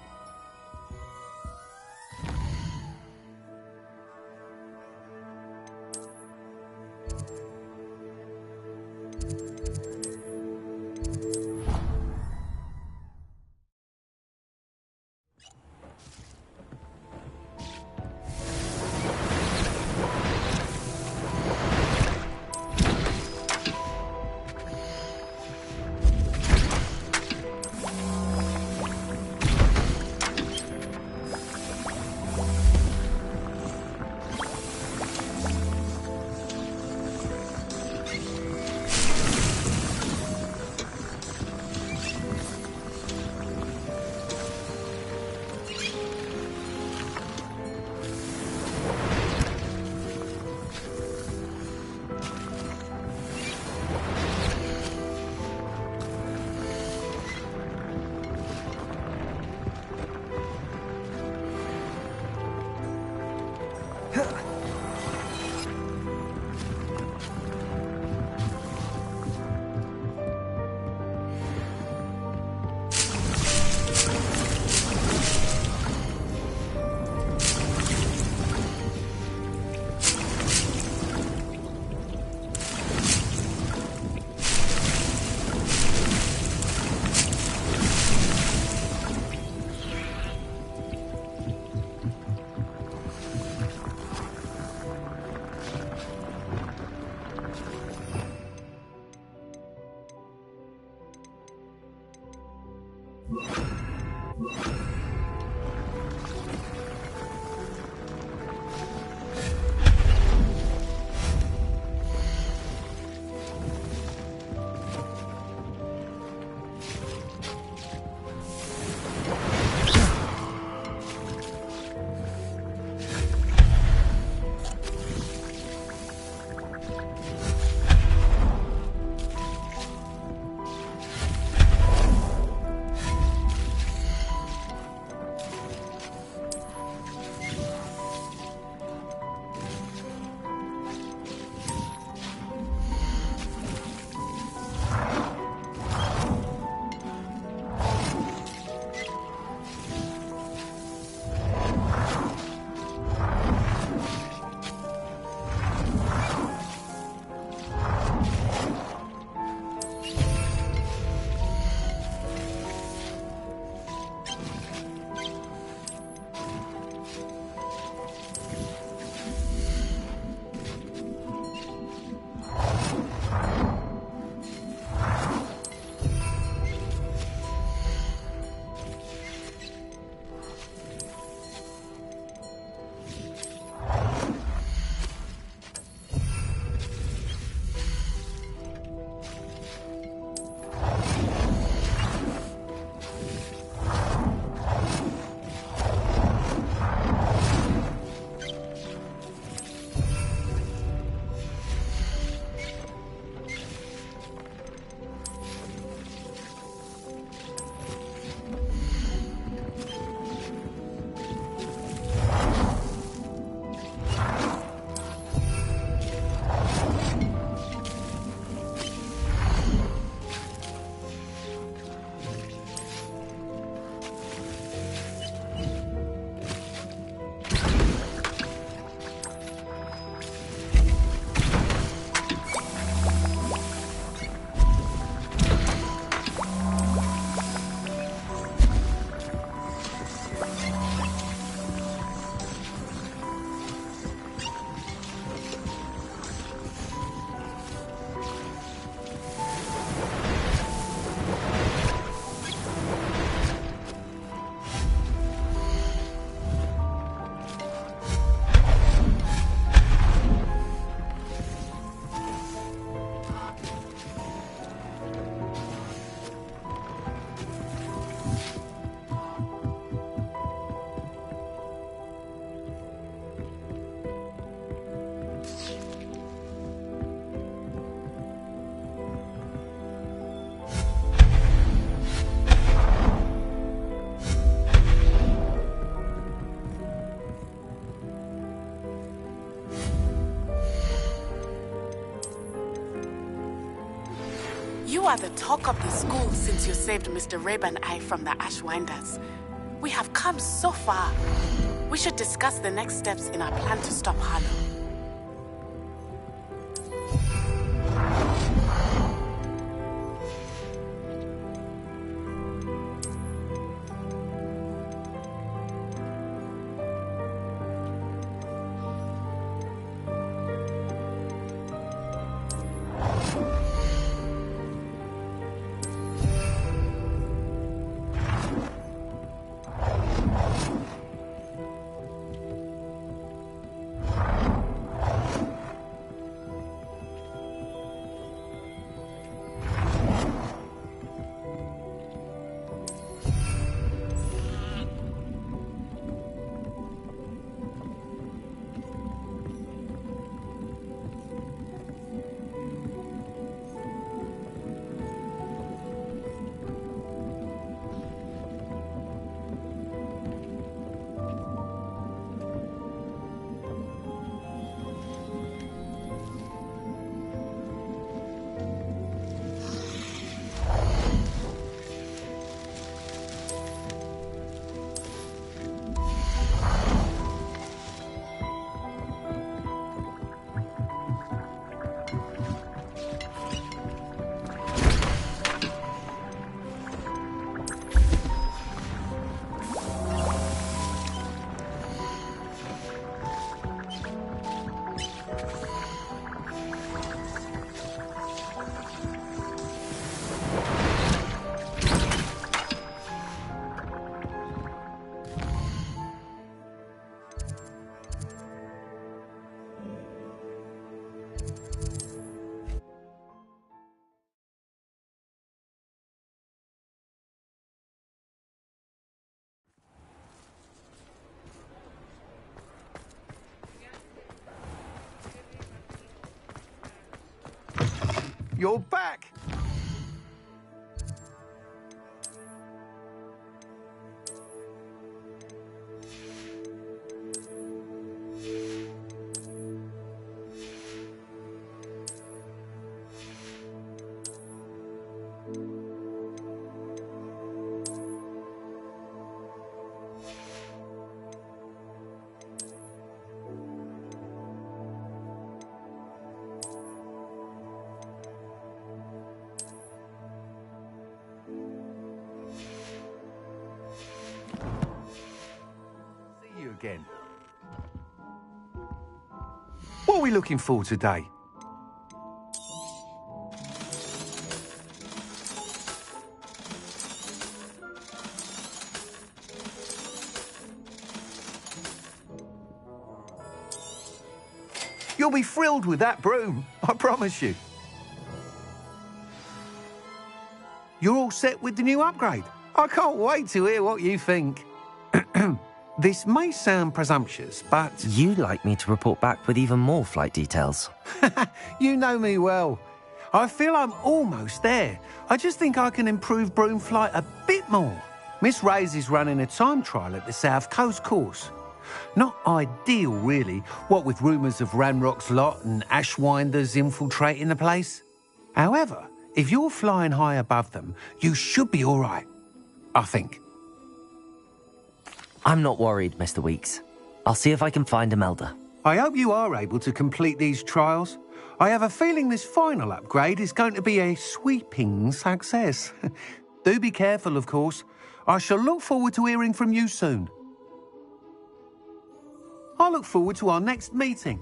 You are the talk of the school since you saved Mr. Rabe and I from the Ashwinders. We have come so far. We should discuss the next steps in our plan to stop Harlow. You're back! Again. What are we looking for today? You'll be thrilled with that broom, I promise you. You're all set with the new upgrade. I can't wait to hear what you think. This may sound presumptuous, but... You'd like me to report back with even more flight details. You know me well. I feel I'm almost there. I just think I can improve broom flight a bit more. Miss Ray's is running a time trial at the South Coast course. Not ideal, really, what with rumours of Ranrock's lot and Ashwinders infiltrating the place. However, if you're flying high above them, you should be all right, I think. I'm not worried, Mr. Weeks. I'll see if I can find Imelda. I hope you are able to complete these trials. I have a feeling this final upgrade is going to be a sweeping success. Do be careful, of course. I shall look forward to hearing from you soon. I look forward to our next meeting.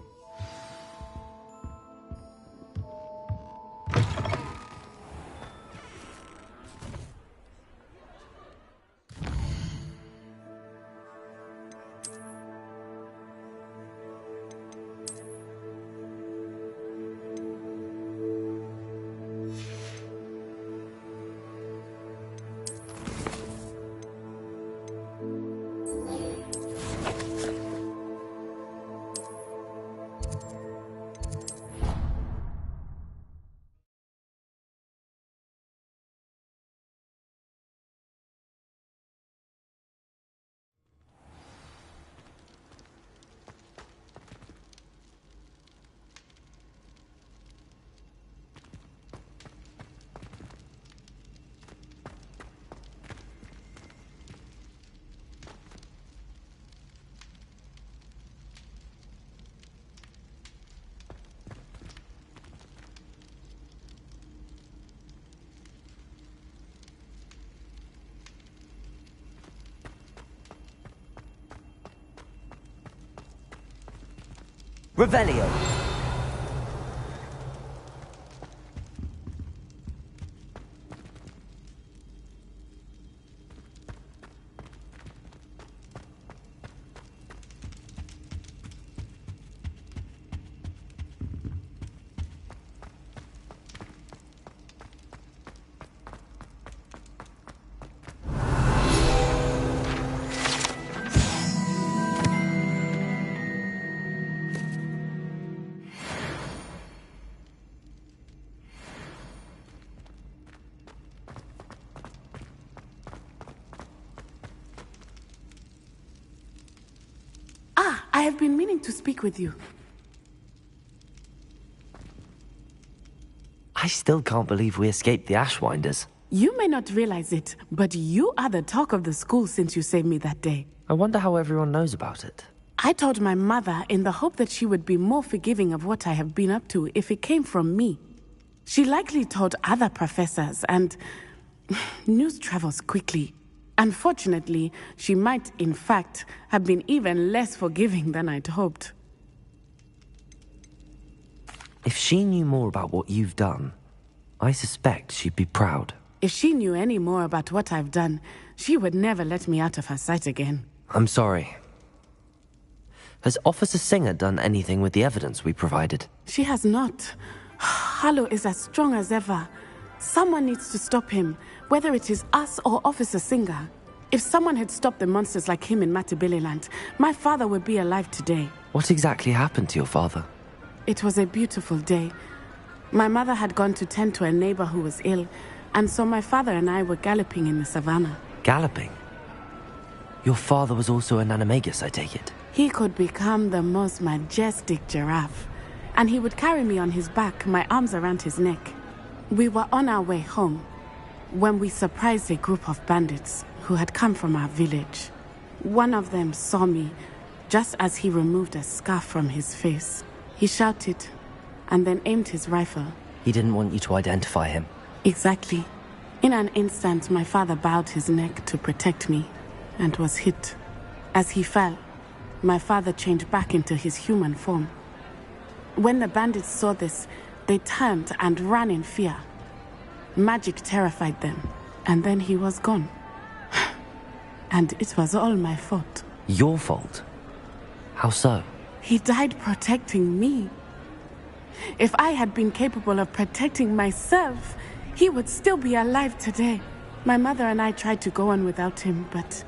Revelio. I have been meaning to speak with you. I still can't believe we escaped the Ashwinders. You may not realize it, but you are the talk of the school since you saved me that day. I wonder how everyone knows about it. I told my mother in the hope that she would be more forgiving of what I have been up to if it came from me. She likely told other professors, and news travels quickly. Unfortunately, she might, in fact, have been even less forgiving than I'd hoped. If she knew more about what you've done, I suspect she'd be proud. If she knew any more about what I've done, she would never let me out of her sight again. I'm sorry. Has Officer Singer done anything with the evidence we provided? She has not. Harlow is as strong as ever. Someone needs to stop him, whether it is us or Officer Singer. If someone had stopped the monsters like him in Matabeleland, my father would be alive today. What exactly happened to your father? It was a beautiful day. My mother had gone to tend to a neighbor who was ill, and so my father and I were galloping in the savannah. Galloping? Your father was also an animagus, I take it? He could become the most majestic giraffe, and he would carry me on his back, my arms around his neck. We were on our way home when we surprised a group of bandits who had come from our village. One of them saw me just as he removed a scarf from his face. He shouted and then aimed his rifle. He didn't want you to identify him. Exactly. In an instant, my father bowed his neck to protect me and was hit. As he fell, my father changed back into his human form. When the bandits saw this, they turned and ran in fear. Magic terrified them, and then he was gone. And it was all my fault. Your fault? How so? He died protecting me. If I had been capable of protecting myself, he would still be alive today. My mother and I tried to go on without him, but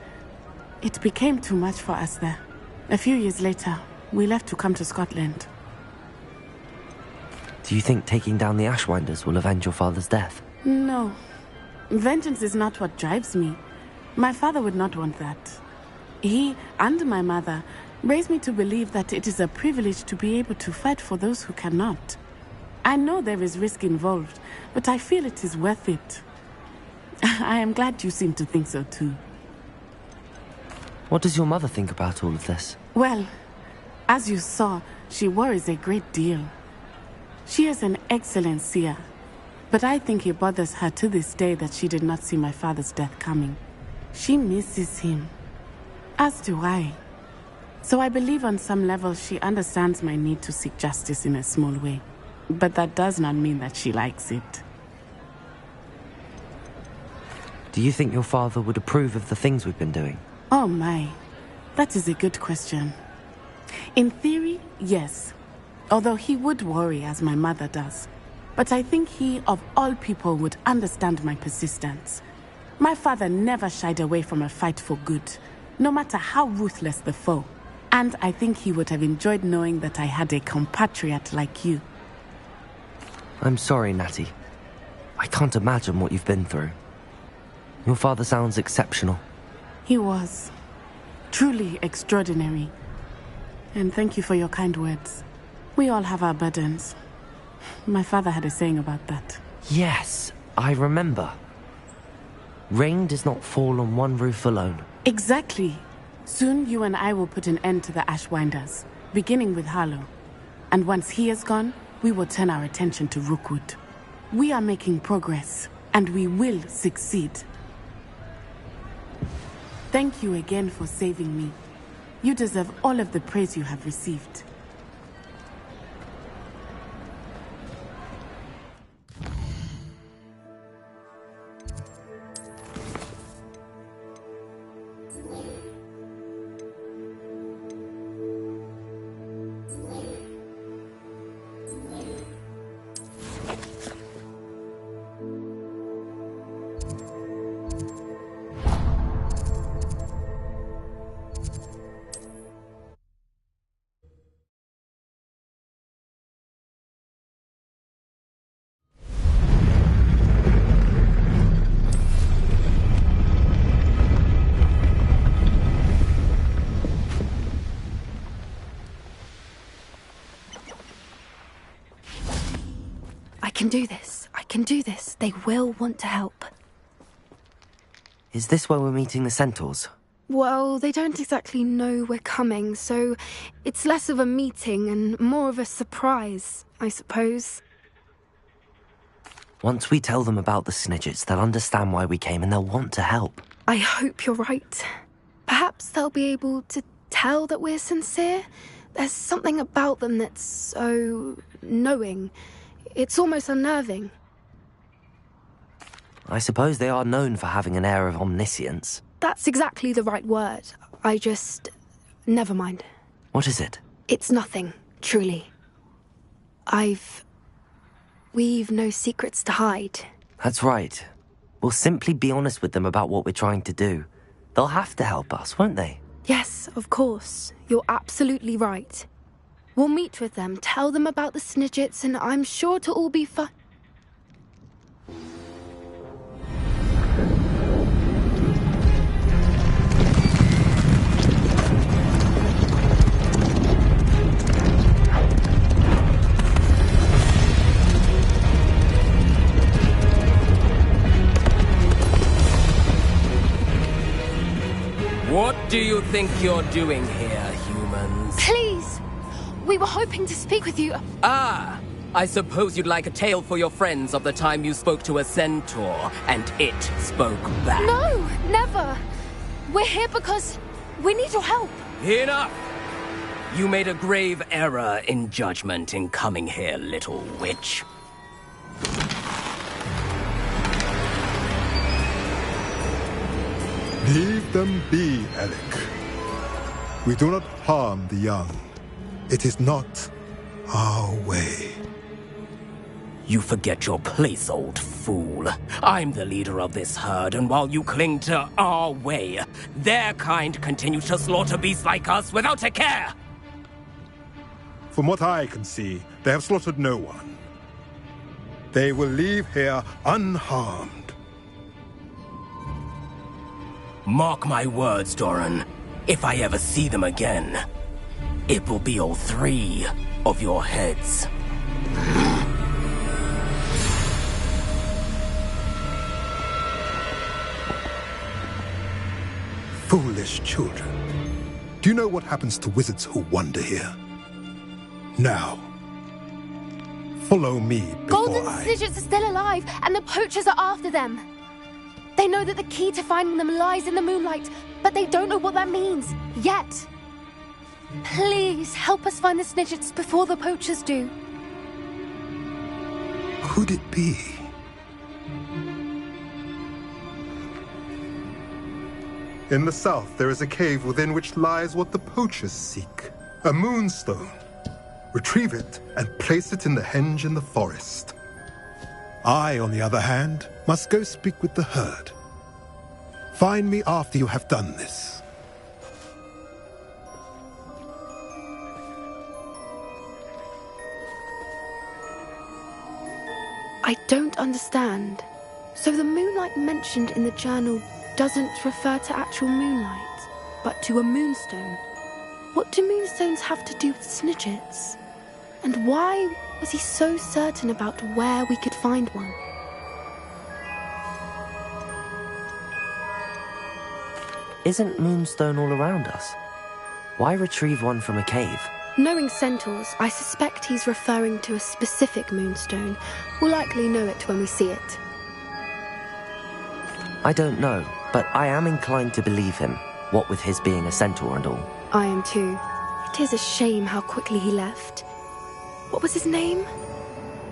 it became too much for us there. A few years later, we left to come to Scotland. Do you think taking down the Ashwinders will avenge your father's death? No. Vengeance is not what drives me. My father would not want that. He and my mother raised me to believe that it is a privilege to be able to fight for those who cannot. I know there is risk involved, but I feel it is worth it. I am glad you seem to think so too. What does your mother think about all of this? Well, as you saw, she worries a great deal. She is an excellent seer, but I think it bothers her to this day that she did not see my father's death coming. She misses him, as do I. So I believe on some level she understands my need to seek justice in a small way. But that does not mean that she likes it. Do you think your father would approve of the things we've been doing? Oh my, that is a good question. In theory, yes. Although he would worry as my mother does. But I think he, of all people, would understand my persistence. My father never shied away from a fight for good, no matter how ruthless the foe. And I think he would have enjoyed knowing that I had a compatriot like you. I'm sorry, Natty. I can't imagine what you've been through. Your father sounds exceptional. He was. Truly extraordinary. And thank you for your kind words. We all have our burdens. My father had a saying about that. Yes, I remember. Rain does not fall on one roof alone. Exactly. Soon you and I will put an end to the Ashwinders, beginning with Harlow. And once he is gone, we will turn our attention to Rookwood. We are making progress, and we will succeed. Thank you again for saving me. You deserve all of the praise you have received. can do this. I can do this. They will want to help. Is this where we're meeting the centaurs? Well, they don't exactly know we're coming, so it's less of a meeting and more of a surprise, I suppose. Once we tell them about the Snidgets, they'll understand why we came and they'll want to help. I hope you're right. Perhaps they'll be able to tell that we're sincere. There's something about them that's so knowing. It's almost unnerving. I suppose they are known for having an air of omniscience. That's exactly the right word. Never mind. What is it? It's nothing, truly. We've no secrets to hide. That's right. We'll simply be honest with them about what we're trying to do. They'll have to help us, won't they? Yes, of course. You're absolutely right. We'll meet with them, tell them about the Snidgets, and I'm sure it'll all be fun. What do you think you're doing here, humans? Please! We were hoping to speak with you. Ah! I suppose you'd like a tale for your friends of the time you spoke to a centaur, and it spoke back. No! Never! We're here because we need your help. Enough! You made a grave error in judgment in coming here, little witch. Leave them be, Alec. We do not harm the young. It is not our way. You forget your place, old fool. I'm the leader of this herd, and while you cling to our way, their kind continue to slaughter beasts like us without a care! From what I can see, they have slaughtered no one. They will leave here unharmed. Mark my words, Doran. If I ever see them again, it will be all 3 of your heads. Foolish children. Do you know what happens to wizards who wander here? Now, follow me before Golden Snidgets are still alive, and the poachers are after them. They know that the key to finding them lies in the moonlight, but they don't know what that means, yet. Please, help us find the Snidgets before the poachers do. Could it be? In the south, there is a cave within which lies what the poachers seek. A moonstone. Retrieve it and place it in the henge in the forest. I, on the other hand, must go speak with the herd. Find me after you have done this. I don't understand. So the moonlight mentioned in the journal doesn't refer to actual moonlight, but to a moonstone. What do moonstones have to do with Snidgets? And why was he so certain about where we could find one? Isn't Moonstone all around us? Why retrieve one from a cave? Knowing centaurs, I suspect he's referring to a specific moonstone. We'll likely know it when we see it. I don't know, but I am inclined to believe him, what with his being a centaur and all. I am too. It is a shame how quickly he left. What was his name?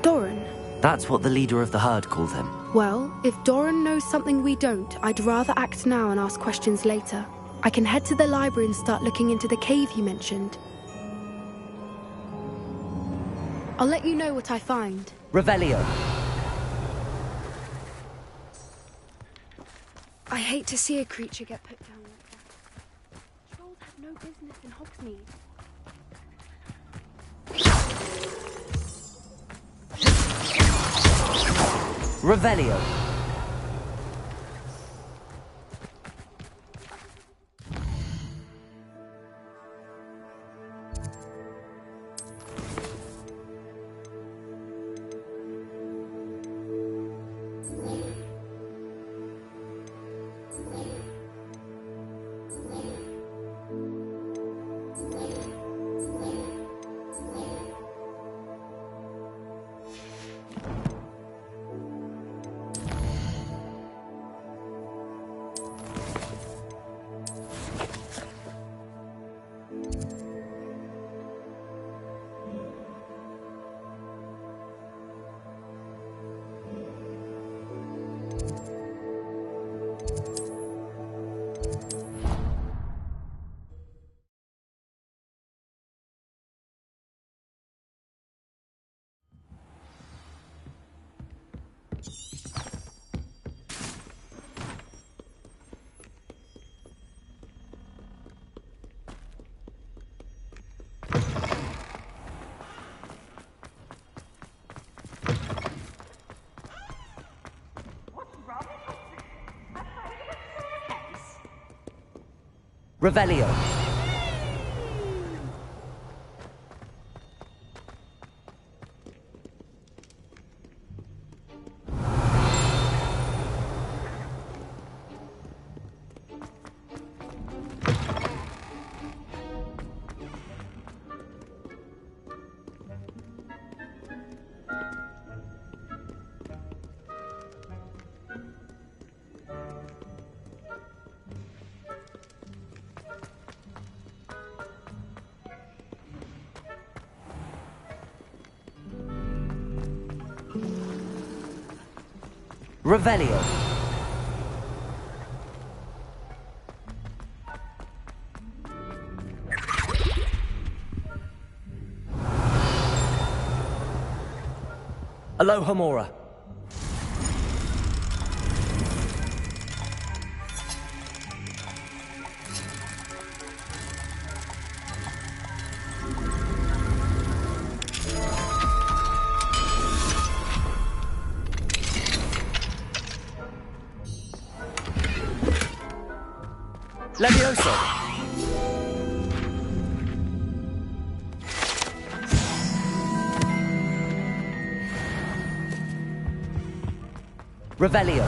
Doran. That's what the leader of the herd called him. Well, if Doran knows something we don't, I'd rather act now and ask questions later. I can head to the library and start looking into the cave you mentioned. I'll let you know what I find. Revelio. I hate to see a creature get put down like that. Trolls have no business in Hogsmeade. Revelio. Revelio. Revelio. Alohomora. Levioso. Revelio.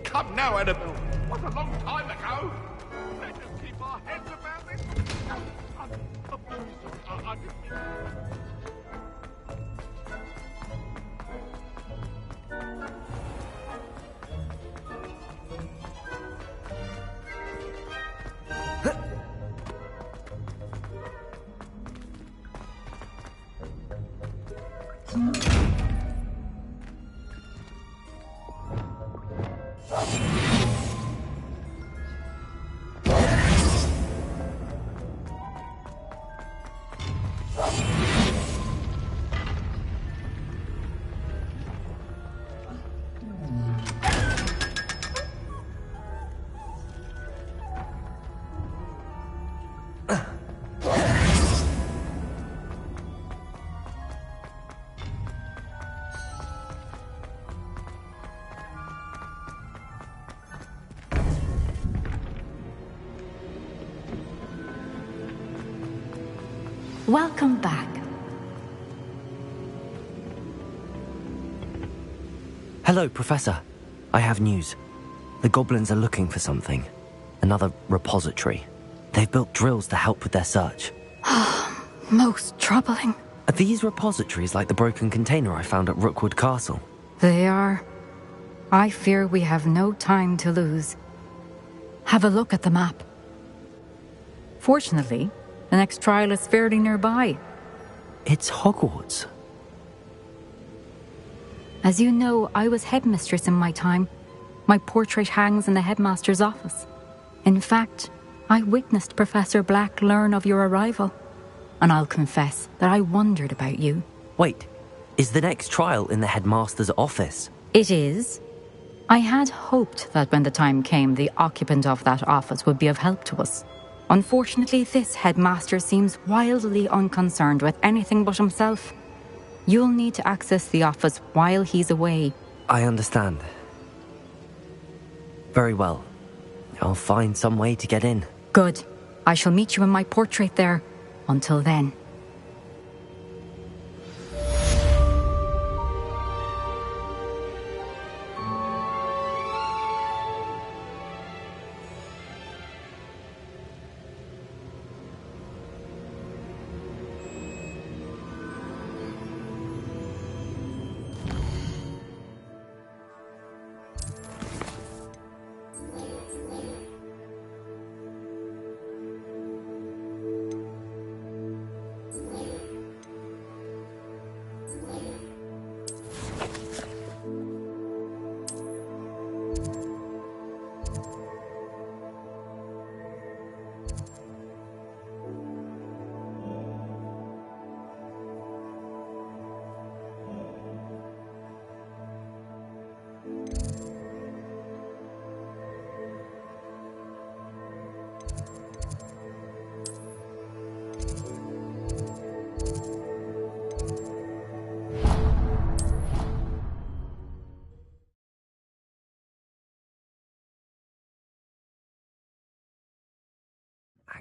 Come now, Annabelle. What a long time ago. Let us keep our heads about this. I'm very sorry. I didn't mean... Welcome back. Hello, Professor. I have news. The goblins are looking for something. Another repository. They've built drills to help with their search. Most troubling. Are these repositories like the broken container I found at Rookwood Castle? They are. I fear we have no time to lose. Have a look at the map. Fortunately, the next trial is fairly nearby. It's Hogwarts. As you know, I was headmistress in my time. My portrait hangs in the headmaster's office. In fact, I witnessed Professor Black learn of your arrival. And I'll confess that I wondered about you. Wait, is the next trial in the headmaster's office? It is. I had hoped that when the time came, the occupant of that office would be of help to us. Unfortunately, this headmaster seems wildly unconcerned with anything but himself. You'll need to access the office while he's away. I understand. Very well. I'll find some way to get in. Good. I shall meet you in my portrait there. Until then.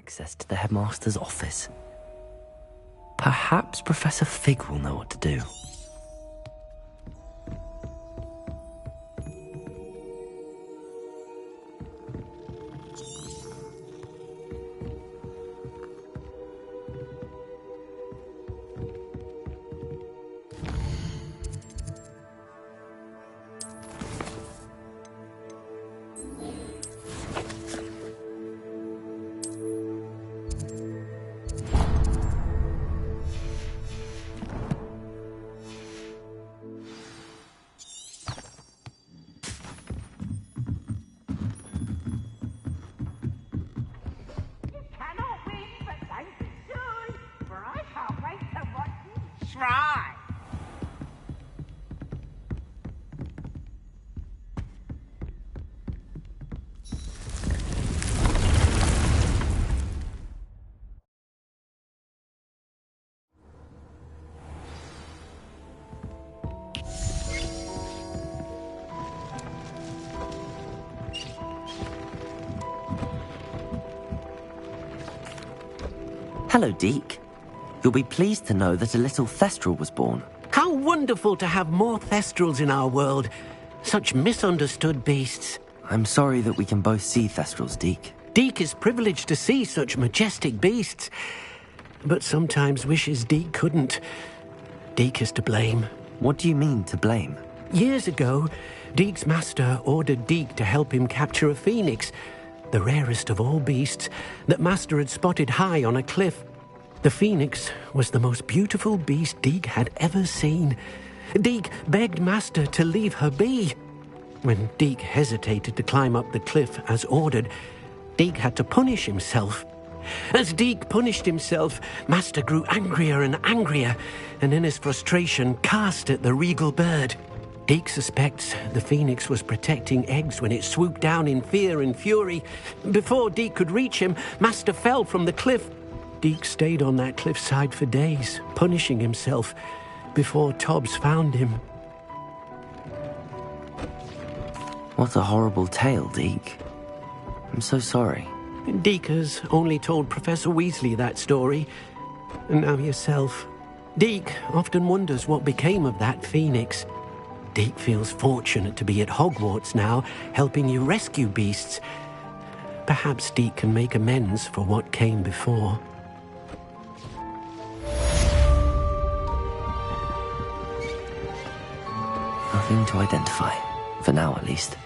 access to the headmaster's office. Perhaps Professor Fig will know what to do. Try. Hello, Deke. You'll be pleased to know that a little Thestral was born. How wonderful to have more Thestrals in our world. Such misunderstood beasts. I'm sorry that we can both see Thestrals, Deke. Deke is privileged to see such majestic beasts, but sometimes wishes Deke couldn't. Deke is to blame. What do you mean, to blame? Years ago, Deke's master ordered Deke to help him capture a phoenix, the rarest of all beasts, that Master had spotted high on a cliff. The phoenix was the most beautiful beast Deke had ever seen. Deke begged Master to leave her be. When Deke hesitated to climb up the cliff as ordered, Deke had to punish himself. As Deke punished himself, Master grew angrier and angrier, and in his frustration cast at the regal bird. Deke suspects the phoenix was protecting eggs when it swooped down in fear and fury. Before Deke could reach him, Master fell from the cliff. Deke stayed on that cliffside for days, punishing himself, before Tobbs found him. What a horrible tale, Deke. I'm so sorry. Deke has only told Professor Weasley that story, and now yourself. Deke often wonders what became of that phoenix. Deke feels fortunate to be at Hogwarts now, helping you rescue beasts. Perhaps Deke can make amends for what came before. Nothing to identify. For now, at least.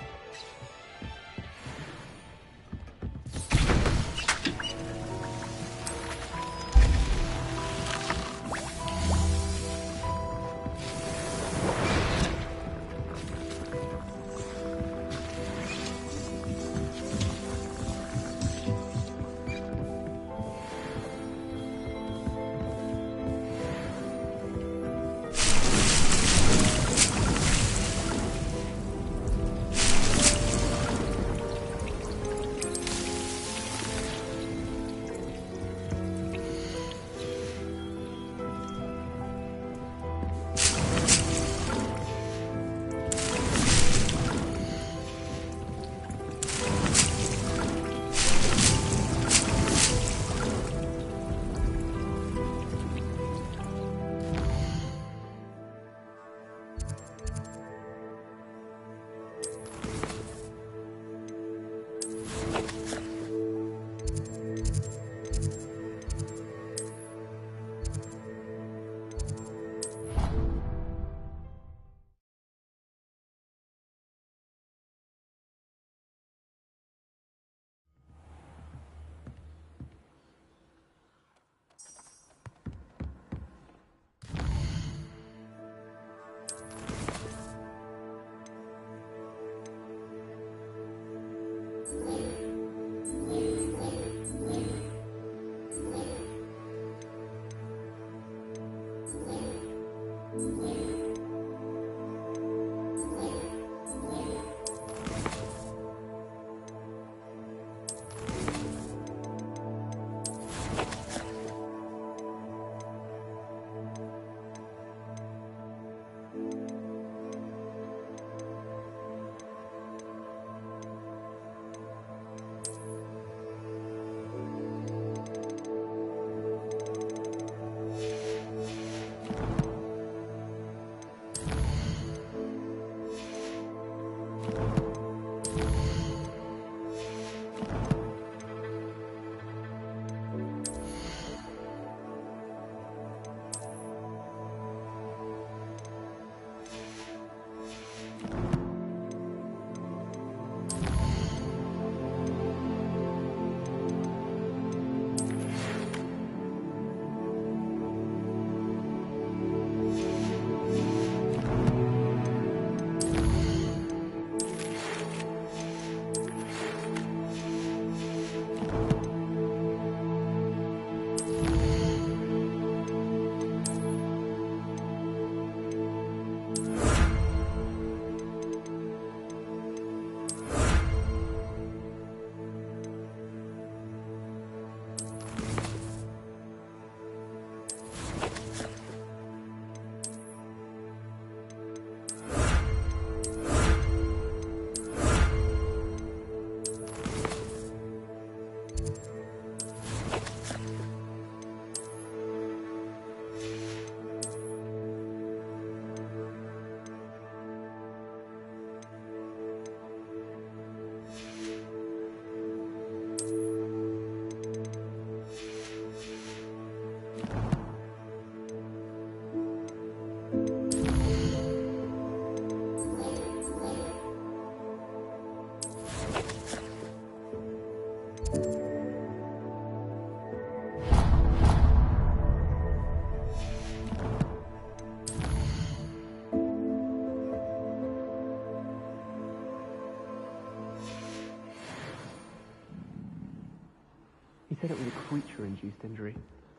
said it was a creature-induced injury,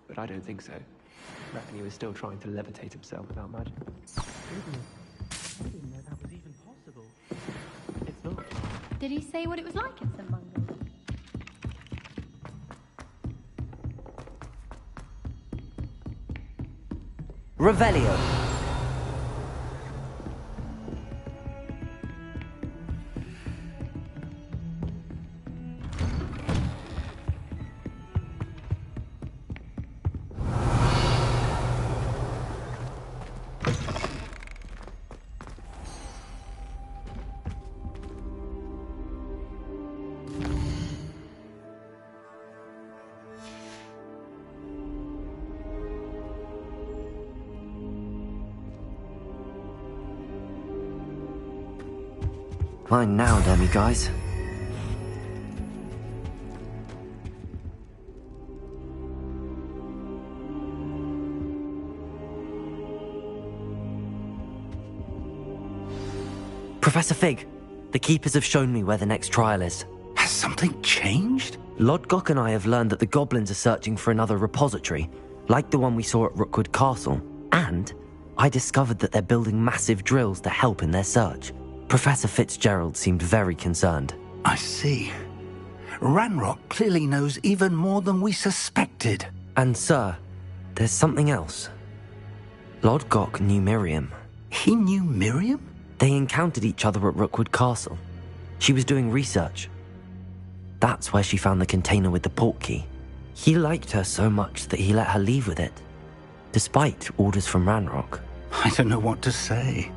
but I don't think so. I reckon he was still trying to levitate himself without magic. I didn't know that was even possible. It's not. Did he say what it was like at St. Mungo's? Revelio. Mine now, Demi, guys. Professor Fig, the Keepers have shown me where the next trial is. Has something changed? Lodgok and I have learned that the goblins are searching for another repository, like the one we saw at Rookwood Castle. And I discovered that they're building massive drills to help in their search. Professor Fitzgerald seemed very concerned. I see. Ranrock clearly knows even more than we suspected. And sir, there's something else. Lodgok knew Miriam. He knew Miriam? They encountered each other at Rookwood Castle. She was doing research. That's where she found the container with the portkey. He liked her so much that he let her leave with it, despite orders from Ranrock. I don't know what to say.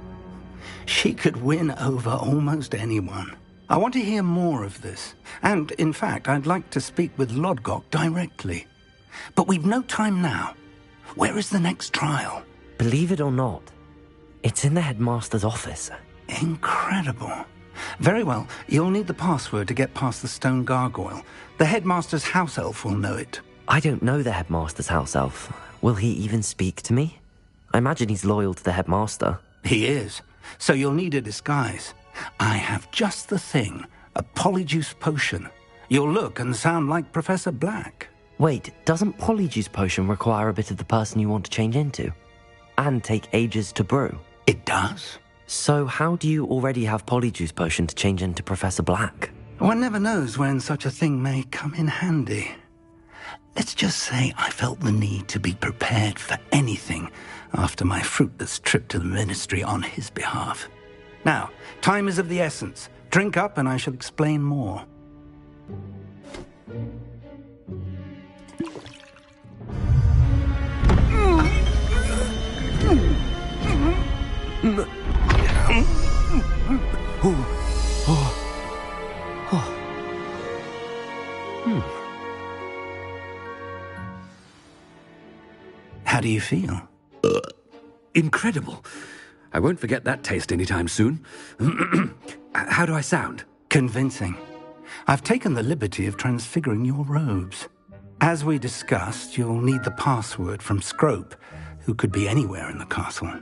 She could win over almost anyone. I want to hear more of this. And, in fact, I'd like to speak with Lodgok directly. But we've no time now. Where is the next trial? Believe it or not, it's in the headmaster's office. Incredible. Very well. You'll need the password to get past the stone gargoyle. The headmaster's house elf will know it. I don't know the headmaster's house elf. Will he even speak to me? I imagine he's loyal to the headmaster. He is. So you'll need a disguise. I have just the thing. A polyjuice potion. You'll look and sound like Professor Black. Wait, doesn't polyjuice potion require a bit of the person you want to change into? And take ages to brew? It does. So how do you already have polyjuice potion to change into Professor Black? One never knows when such a thing may come in handy. Let's just say I felt the need to be prepared for anything after my fruitless trip to the ministry on his behalf. Now, time is of the essence. Drink up and I shall explain more. How do you feel? Incredible. I won't forget that taste anytime soon. How do I sound? Convincing. I've taken the liberty of transfiguring your robes. As we discussed, you'll need the password from Scrope, who could be anywhere in the castle.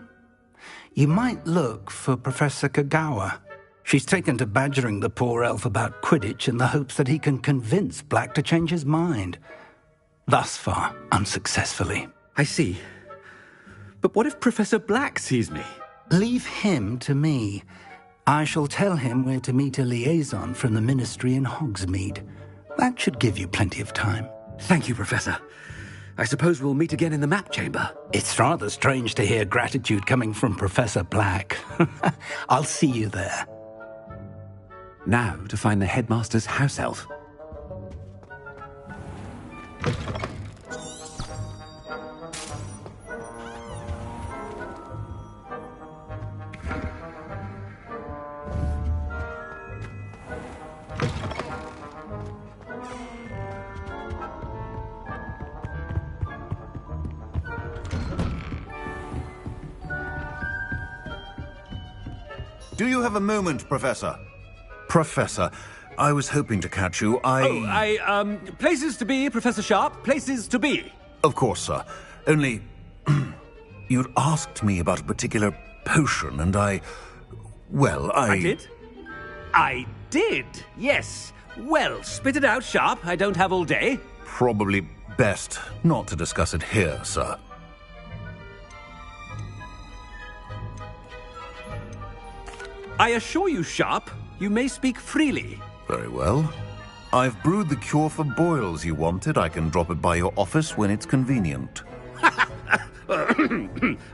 You might look for Professor Kagawa. She's taken to badgering the poor elf about Quidditch in the hopes that he can convince Black to change his mind. Thus far, unsuccessfully. I see. But what if Professor Black sees me? Leave him to me. I shall tell him where to meet a liaison from the ministry in Hogsmeade. That should give you plenty of time. Thank you, Professor. I suppose we'll meet again in the map chamber. It's rather strange to hear gratitude coming from Professor Black. I'll see you there. Now to find the headmaster's house elf. Do you have a moment, Professor? Professor, I was hoping to catch you. Places to be, Professor Sharp. Places to be. Of course, sir. Only, you'd asked me about a particular potion, and I did? I did, yes. Well, spit it out, Sharp. I don't have all day. probably best not to discuss it here, sir. I assure you, Sharp, you may speak freely. Very well. I've brewed the cure for boils you wanted. I can drop it by your office when it's convenient.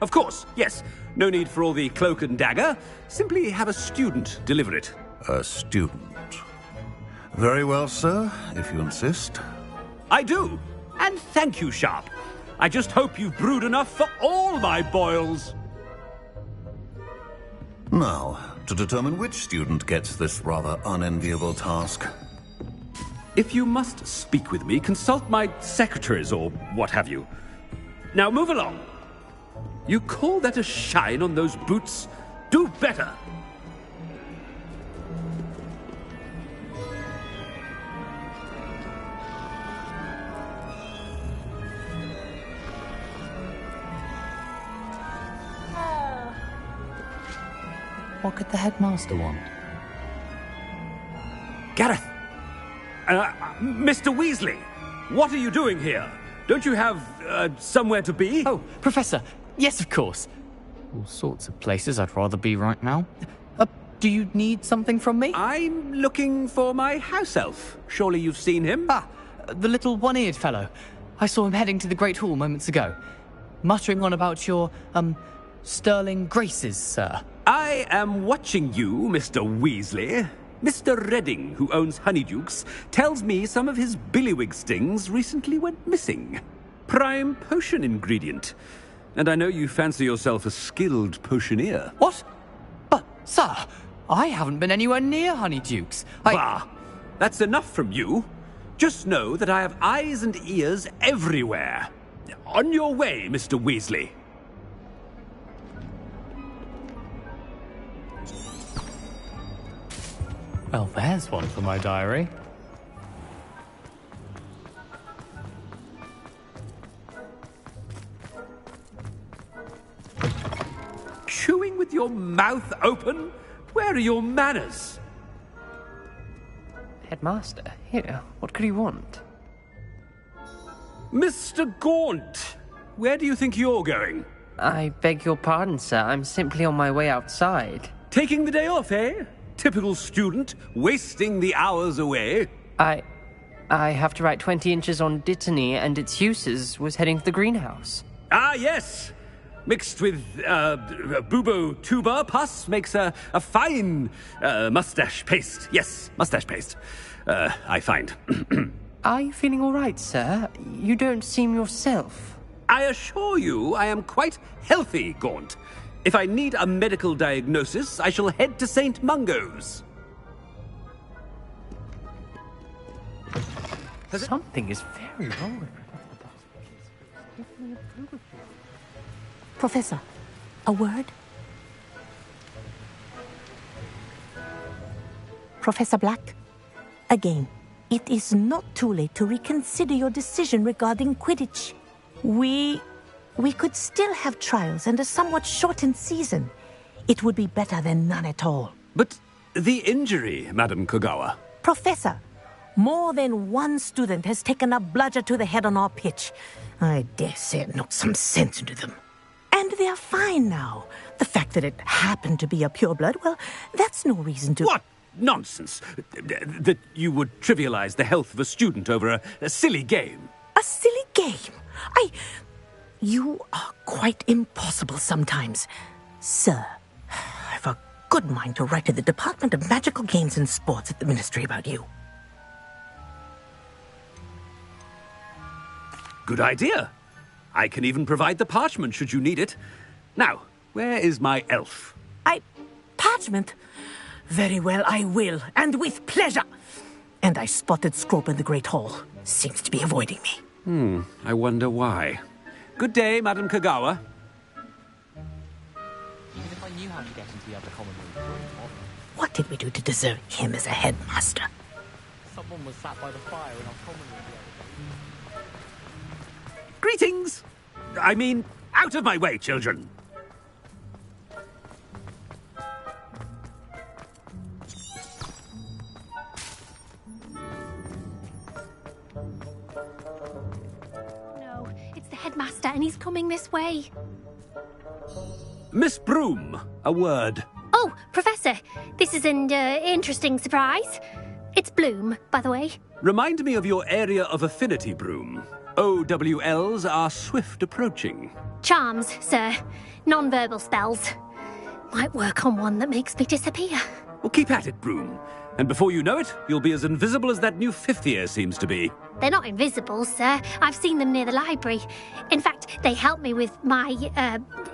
Of course, yes. No need for all the cloak and dagger. Simply have a student deliver it. A student. Very well, sir, if you insist. I do. And thank you, Sharp. I just hope you've brewed enough for all my boils. Now, to determine which student gets this rather unenviable task. If you must speak with me, consult my secretaries or what have you. Now move along. You call that a shine on those boots? Do better. What could the headmaster want? Gareth! Mr. Weasley! What are you doing here? Don't you have, somewhere to be? Oh, Professor! Yes, of course! All sorts of places I'd rather be right now. Do you need something from me? I'm looking for my house elf. Surely you've seen him? Ah, the little one-eared fellow. I saw him heading to the Great Hall moments ago. Muttering on about your, sterling graces, sir. I am watching you, Mr. Weasley. Mr. Redding, who owns Honeydukes, tells me some of his billywig stings recently went missing. Prime potion ingredient. And I know you fancy yourself a skilled potioneer. What? But, sir, I haven't been anywhere near Honeydukes. Bah! That's enough from you. Just know that I have eyes and ears everywhere. On your way, Mr. Weasley. Well, there's one for my diary. Chewing with your mouth open? Where are your manners? Headmaster, here, what could he want? Mr. Gaunt, where do you think you're going? I beg your pardon, sir. I'm simply on my way outside. Taking the day off, eh? Typical student, wasting the hours away. I have to write 20 inches on Dittany and its uses. Was heading to the greenhouse. Ah, yes. Mixed with bubo tuber pus makes a fine mustache paste. Yes, mustache paste. I find. Are you feeling all right, sir? You don't seem yourself. I assure you I am quite healthy, Gaunt. If I need a medical diagnosis, I shall head to St. Mungo's. Something is very wrong. Professor, a word? Professor Black, again, it is not too late to reconsider your decision regarding Quidditch. We could still have trials and a somewhat shortened season. It would be better than none at all. But the injury, Madam Kogawa. Professor, more than one student has taken a bludger to the head on our pitch. I dare say it knocked some sense into them. And they're fine now. The fact that it happened to be a pureblood, well, that's no reason to... What nonsense! That you would trivialize the health of a student over a silly game. A silly game? You are quite impossible sometimes. Sir, I've a good mind to write to the Department of Magical Games and Sports at the Ministry about you. Good idea. I can even provide the parchment should you need it. Now, where is my elf? Parchment? Very well, I will, and with pleasure. And I spotted Scrope in the Great Hall. Seems to be avoiding me. I wonder why. Good day, Madam Kogawa. Even if I knew how to get into the other common room. What did we do to deserve him as a headmaster? Someone was sat by the fire in our common room the other day. Greetings! I mean, out of my way, children. and he's coming this way. Miss Broom, a word. Oh, Professor, this is an interesting surprise. It's Bloom, by the way. Remind me of your area of affinity, Broom. OWLs are swift approaching. Charms, sir. Non-verbal spells. Might work on one that makes me disappear. Well, keep at it, Broom. And before you know it, you'll be as invisible as that new fifth year seems to be. They're not invisible, sir. I've seen them near the library. In fact, they help me with my,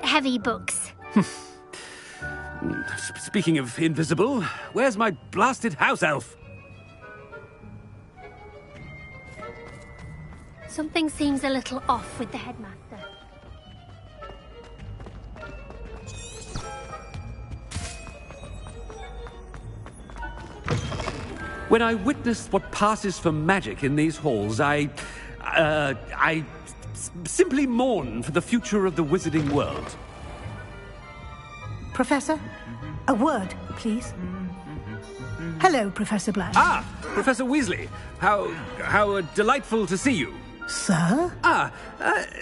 heavy books. Speaking of invisible, where's my blasted house elf? Something seems a little off with the headmaster. When I witness what passes for magic in these halls, I simply mourn for the future of the wizarding world. Professor, a word, please. Hello, Professor Black. Ah, Professor Weasley. How delightful to see you. Sir?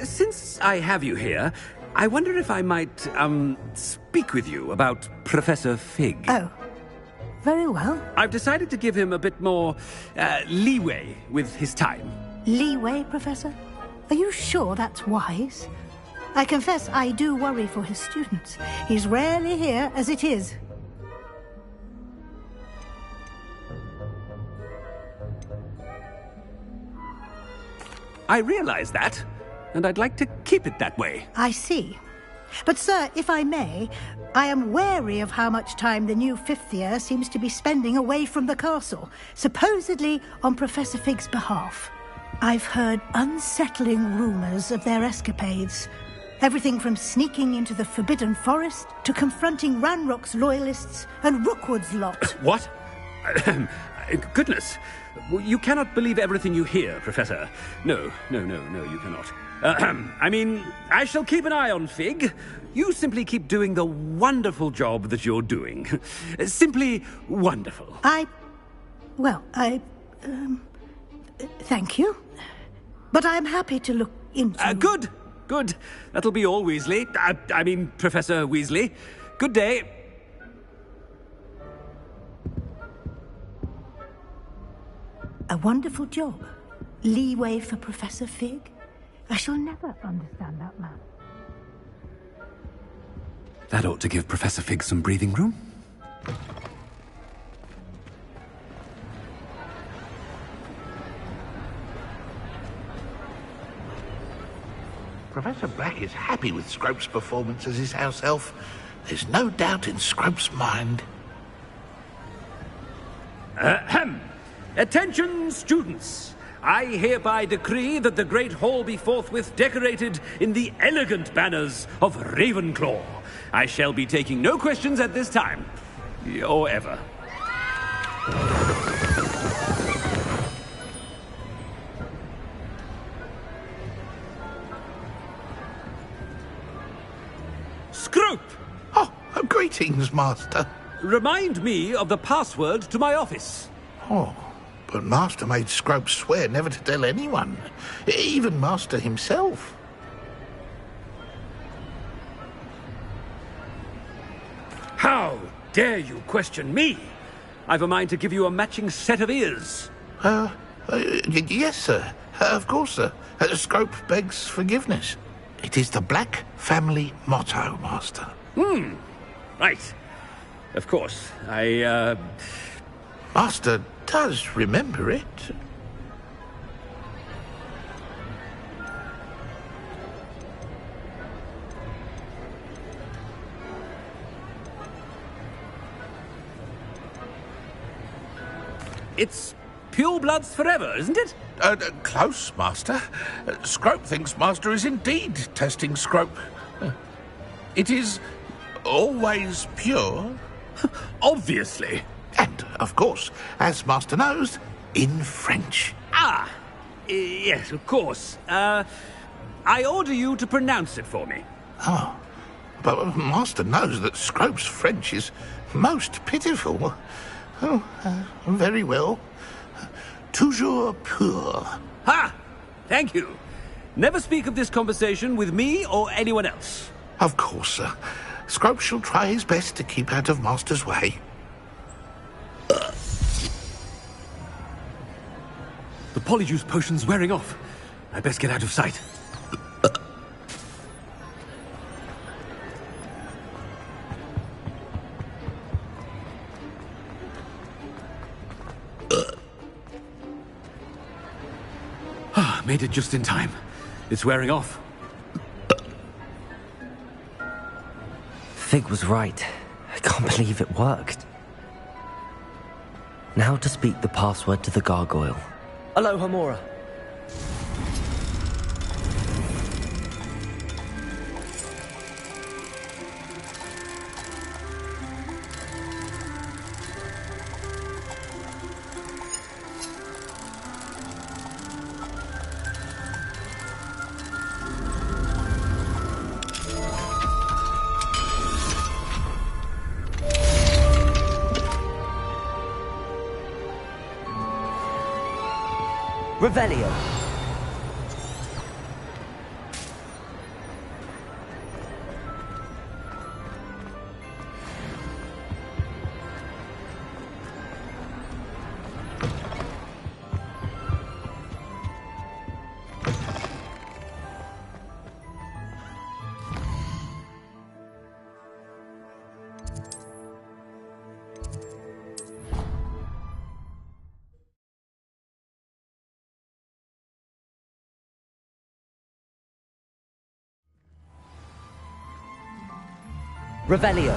Since I have you here, I wonder if I might, speak with you about Professor Fig. Oh. Very well. I've decided to give him a bit more, leeway with his time. Leeway, Professor? Are you sure that's wise? I confess I do worry for his students. He's rarely here as it is. I realize that, and I'd like to keep it that way. I see. But, sir, if I may, I am wary of how much time the new fifth year seems to be spending away from the castle, supposedly on Professor Fig's behalf. I've heard unsettling rumours of their escapades. Everything from sneaking into the Forbidden Forest to confronting Ranrock's loyalists and Rookwood's lot. What? Goodness. You cannot believe everything you hear, Professor. No, you cannot. I mean, I shall keep an eye on Fig. You simply keep doing the wonderful job that you're doing. Simply wonderful. Thank you. But I'm happy to look into... Good. That'll be all, Weasley. I mean, Professor Weasley. Good day. A wonderful job. Leeway for Professor Fig. I shall never understand that man. That ought to give Professor Fig some breathing room. Professor Black is happy with Scrope's performance as his house elf. There's no doubt in Scrope's mind. Ahem. Attention, students! I hereby decree that the Great Hall be forthwith decorated in the elegant banners of Ravenclaw. I shall be taking no questions at this time. Or ever. Scrope! Oh, greetings, Master. Remind me of the password to my office. Oh, but Master made Scrope swear never to tell anyone, even Master himself. How dare you question me? I've a mind to give you a matching set of ears. Yes, sir. Of course, sir. Scrope begs forgiveness. It is the Black family motto, Master. Right. Of course. Master does remember it. It's pure bloods forever, isn't it? Close, Master. Scrope thinks Master is indeed testing Scrope. It is always pure. Obviously. And, of course, as Master knows, in French. Yes, of course. I order you to pronounce it for me. Oh, but Master knows that Scrope's French is most pitiful. Oh, very well. Toujours pur. Ha! Thank you. Never speak of this conversation with me or anyone else. Of course, sir. Scrope shall try his best to keep out of Master's way. The polyjuice potion's wearing off. I best get out of sight. Made it just in time. It's wearing off. Fig was right. I can't believe it worked. Now to speak the password to the gargoyle. Aloha Mora. Revelio. Revelio.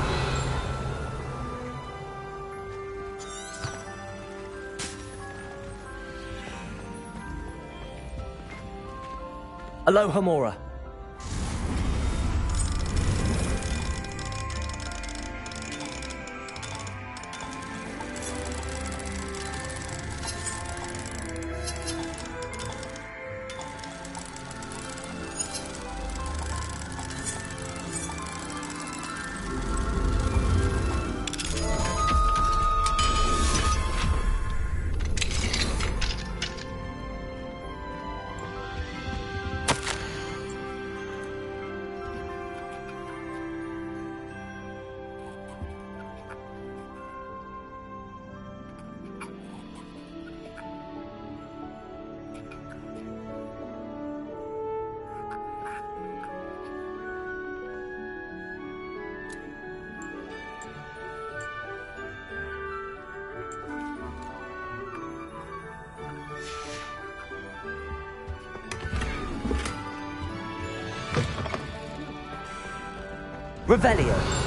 Aloha Mora. Revelio.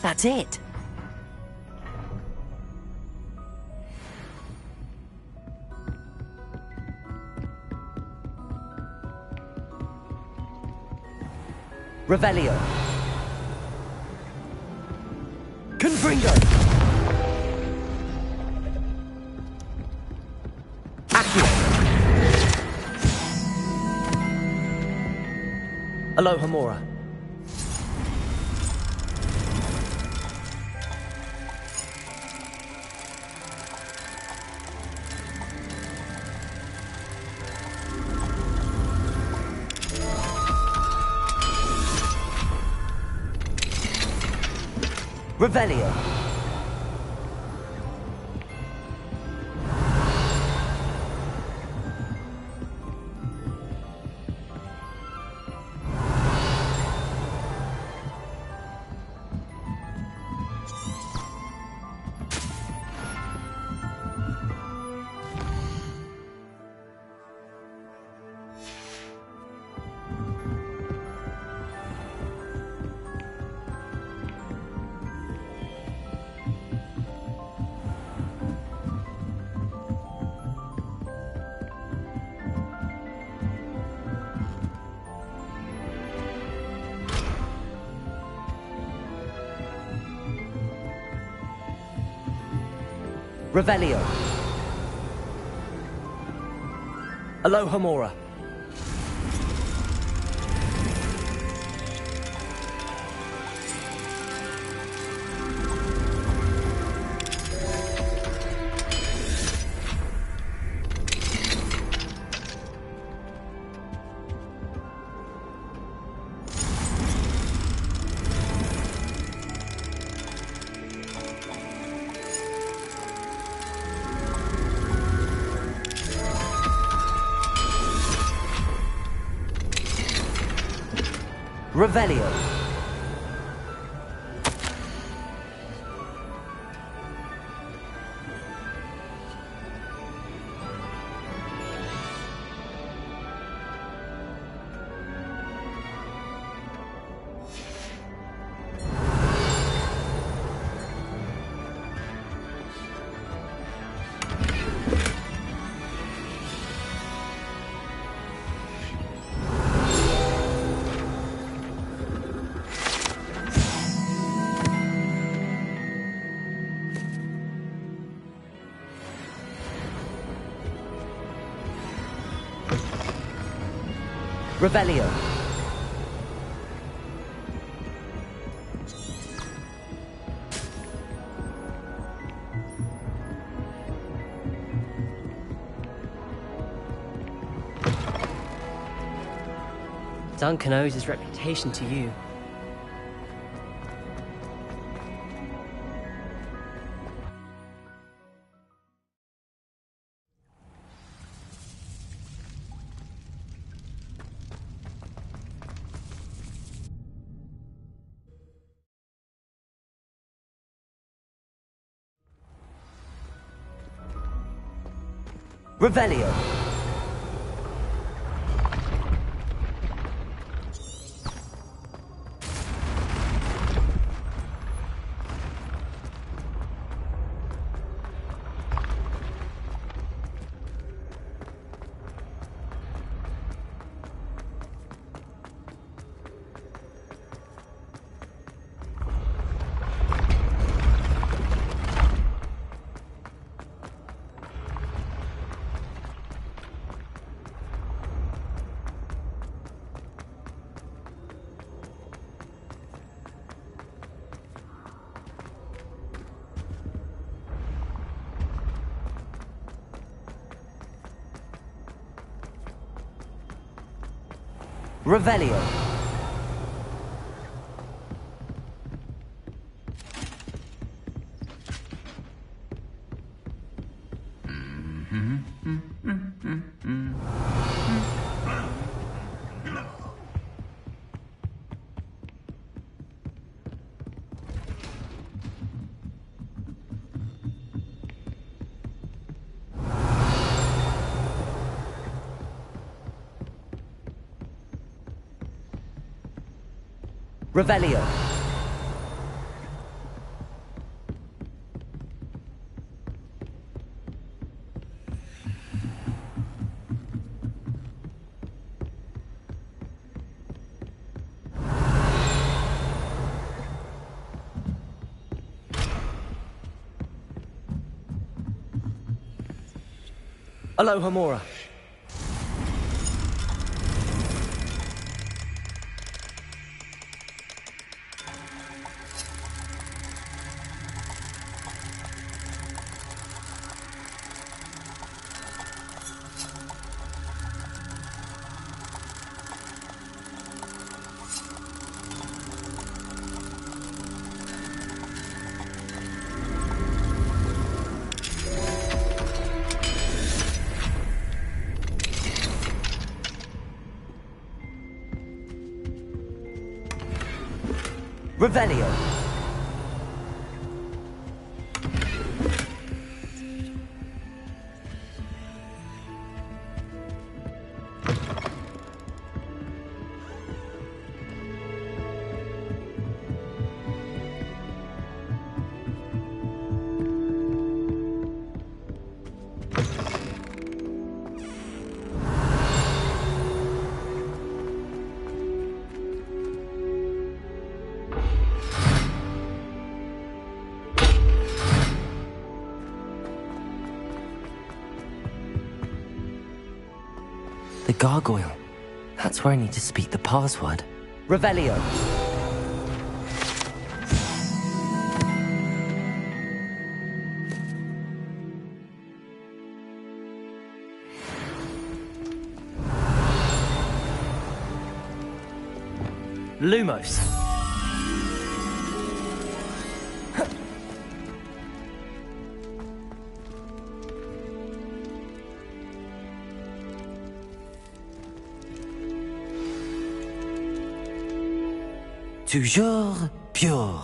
That's it. Revelio. Confringo. Accio. Aloha Mora. Revelio. Revelio. Aloha Mora. Revelio. Revelio. Duncan owes his reputation to you. Revelio. Revelio. Revelio. Aloha Mora. Revelio. gargoyle. That's where I need to speak the password. Revelio. Lumos. Toujours pure.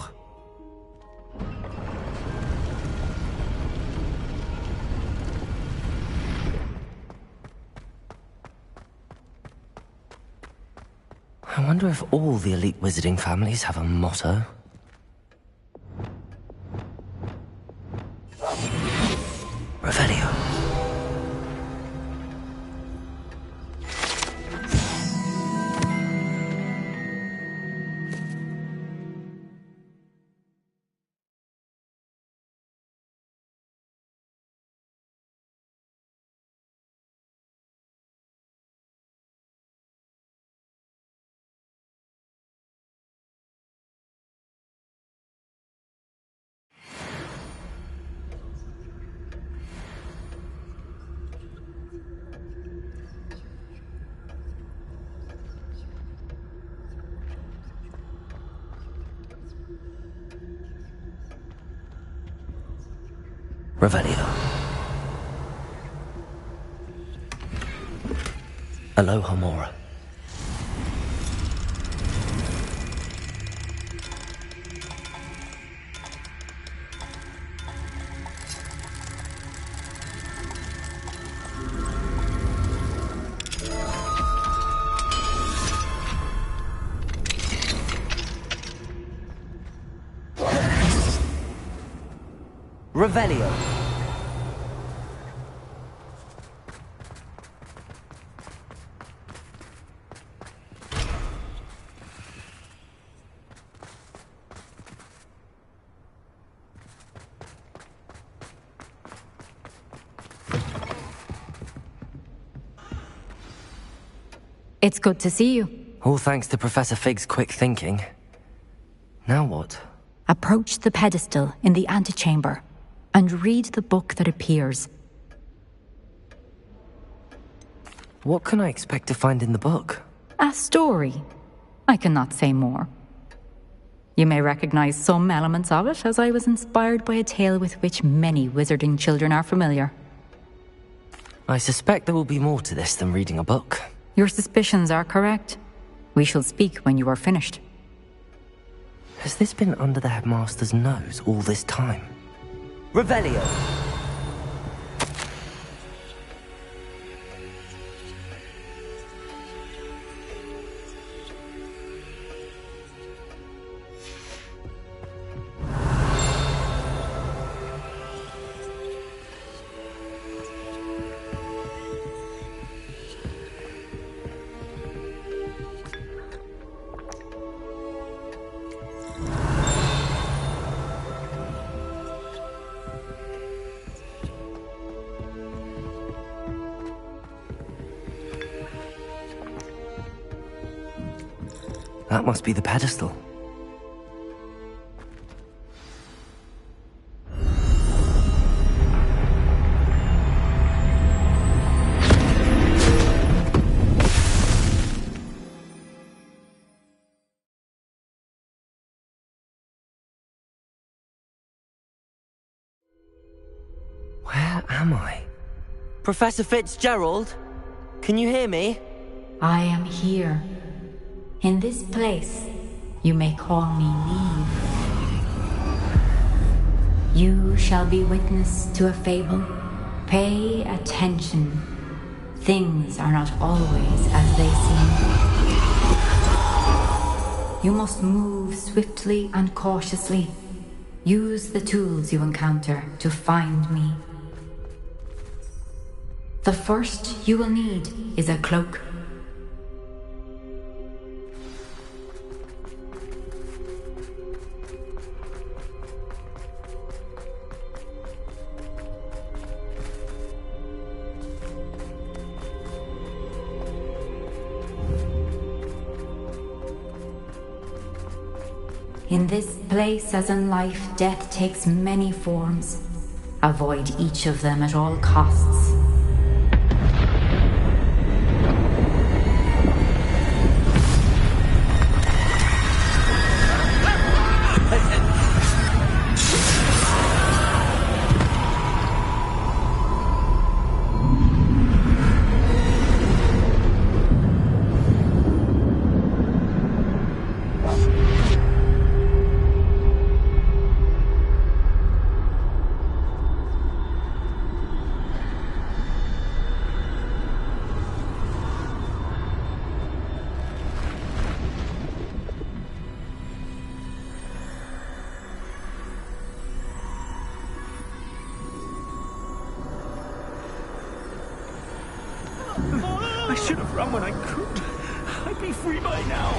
I wonder if all the elite wizarding families have a motto. Revelio. Revelio. Aloha Mora. Revelio. It's good to see you. All thanks to Professor Fig's quick thinking. Now what? Approach the pedestal in the antechamber and read the book that appears. What can I expect to find in the book? A story. I cannot say more. You may recognize some elements of it, as I was inspired by a tale with which many wizarding children are familiar. I suspect there will be more to this than reading a book. Your suspicions are correct. We shall speak when you are finished. Has this been under the headmaster's nose all this time? Revelio! That must be the pedestal. Where am I? Professor Fitzgerald? Can you hear me? I am here. In this place, you may call me Neve. You shall be witness to a fable. Pay attention. Things are not always as they seem. You must move swiftly and cautiously. Use the tools you encounter to find me. The first you will need is a cloak. In this place, as in life, death takes many forms. Avoid each of them at all costs. I should have run when I could. I'd be free by now.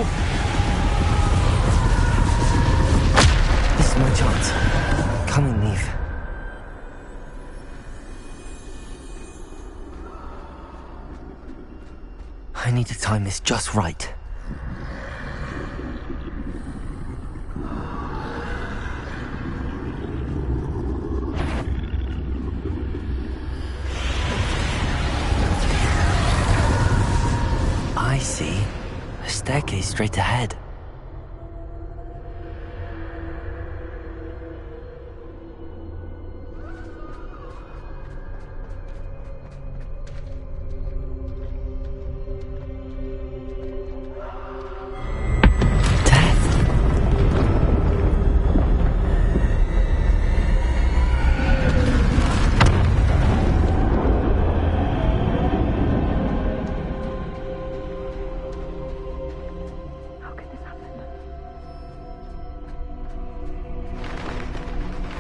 This is my chance. Come and leave. I need to time this just right. I see. A staircase straight ahead.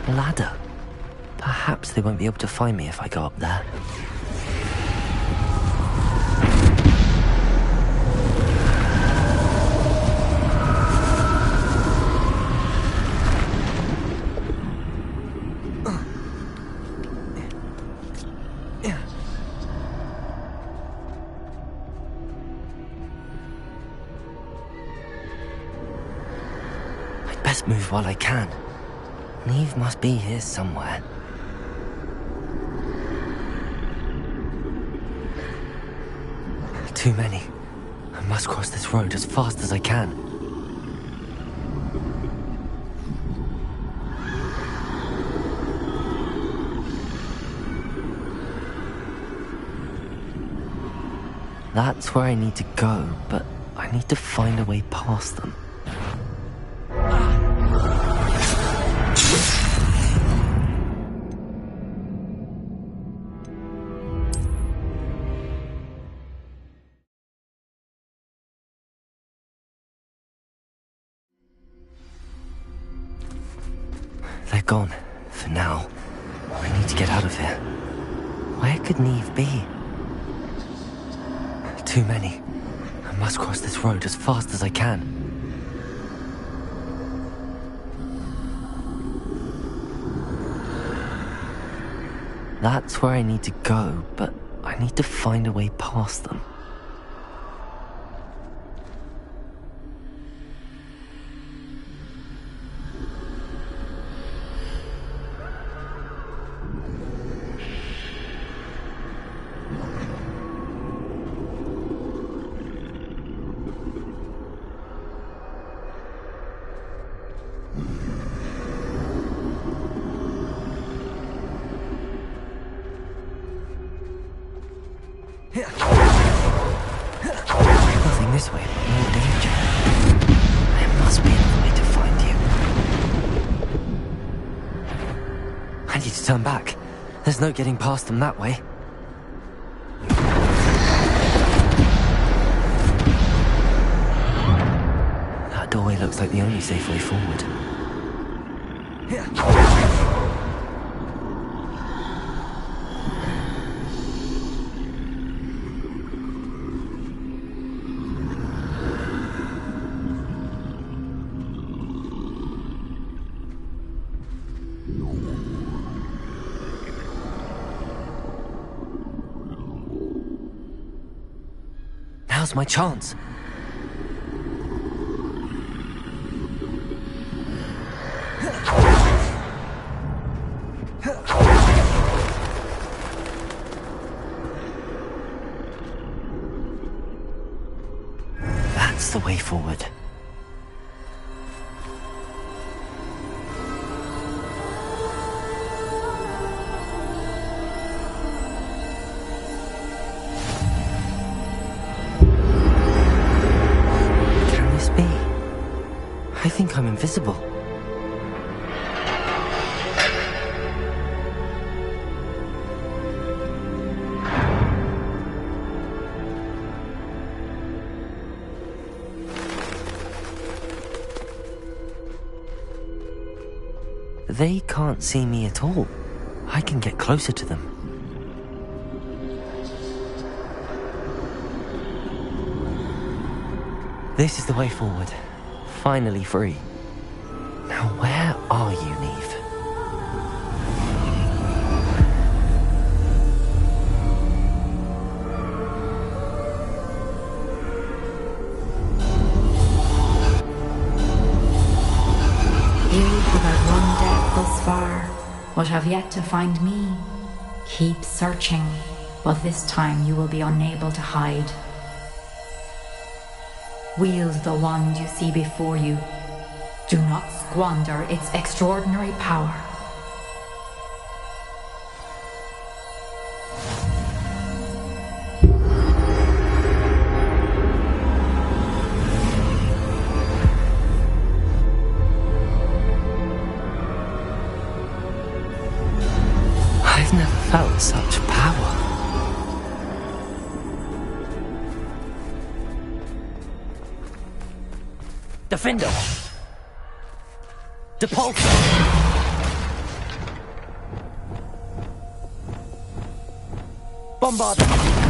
Ladder. Perhaps they won't be able to find me if I go up there. I'd best move while I can. Neve must be here somewhere. Too many. I must cross this road as fast as I can. That's where I need to go, but I need to find a way past them. They're gone, for now. I need to get out of here. Where could Neve be? Too many. I must cross this road as fast as I can. That's where I need to go, but I need to find a way past them. Nothing this way, but more danger. There must be another way to find you. I need to turn back. There's no getting past them that way. That doorway looks like the only safe way forward. Now's my chance. That's the way forward. Can this be? I think I'm invisible. They can't see me at all. I can get closer to them. This is the way forward. Finally free. Now where are you, Neve? You who have run death thus far, but have yet to find me. Keep searching, but this time you will be unable to hide. Wield the wand you see before you. Do not squander its extraordinary power. I've never felt such power. Defender! Depulsor! Bombarder!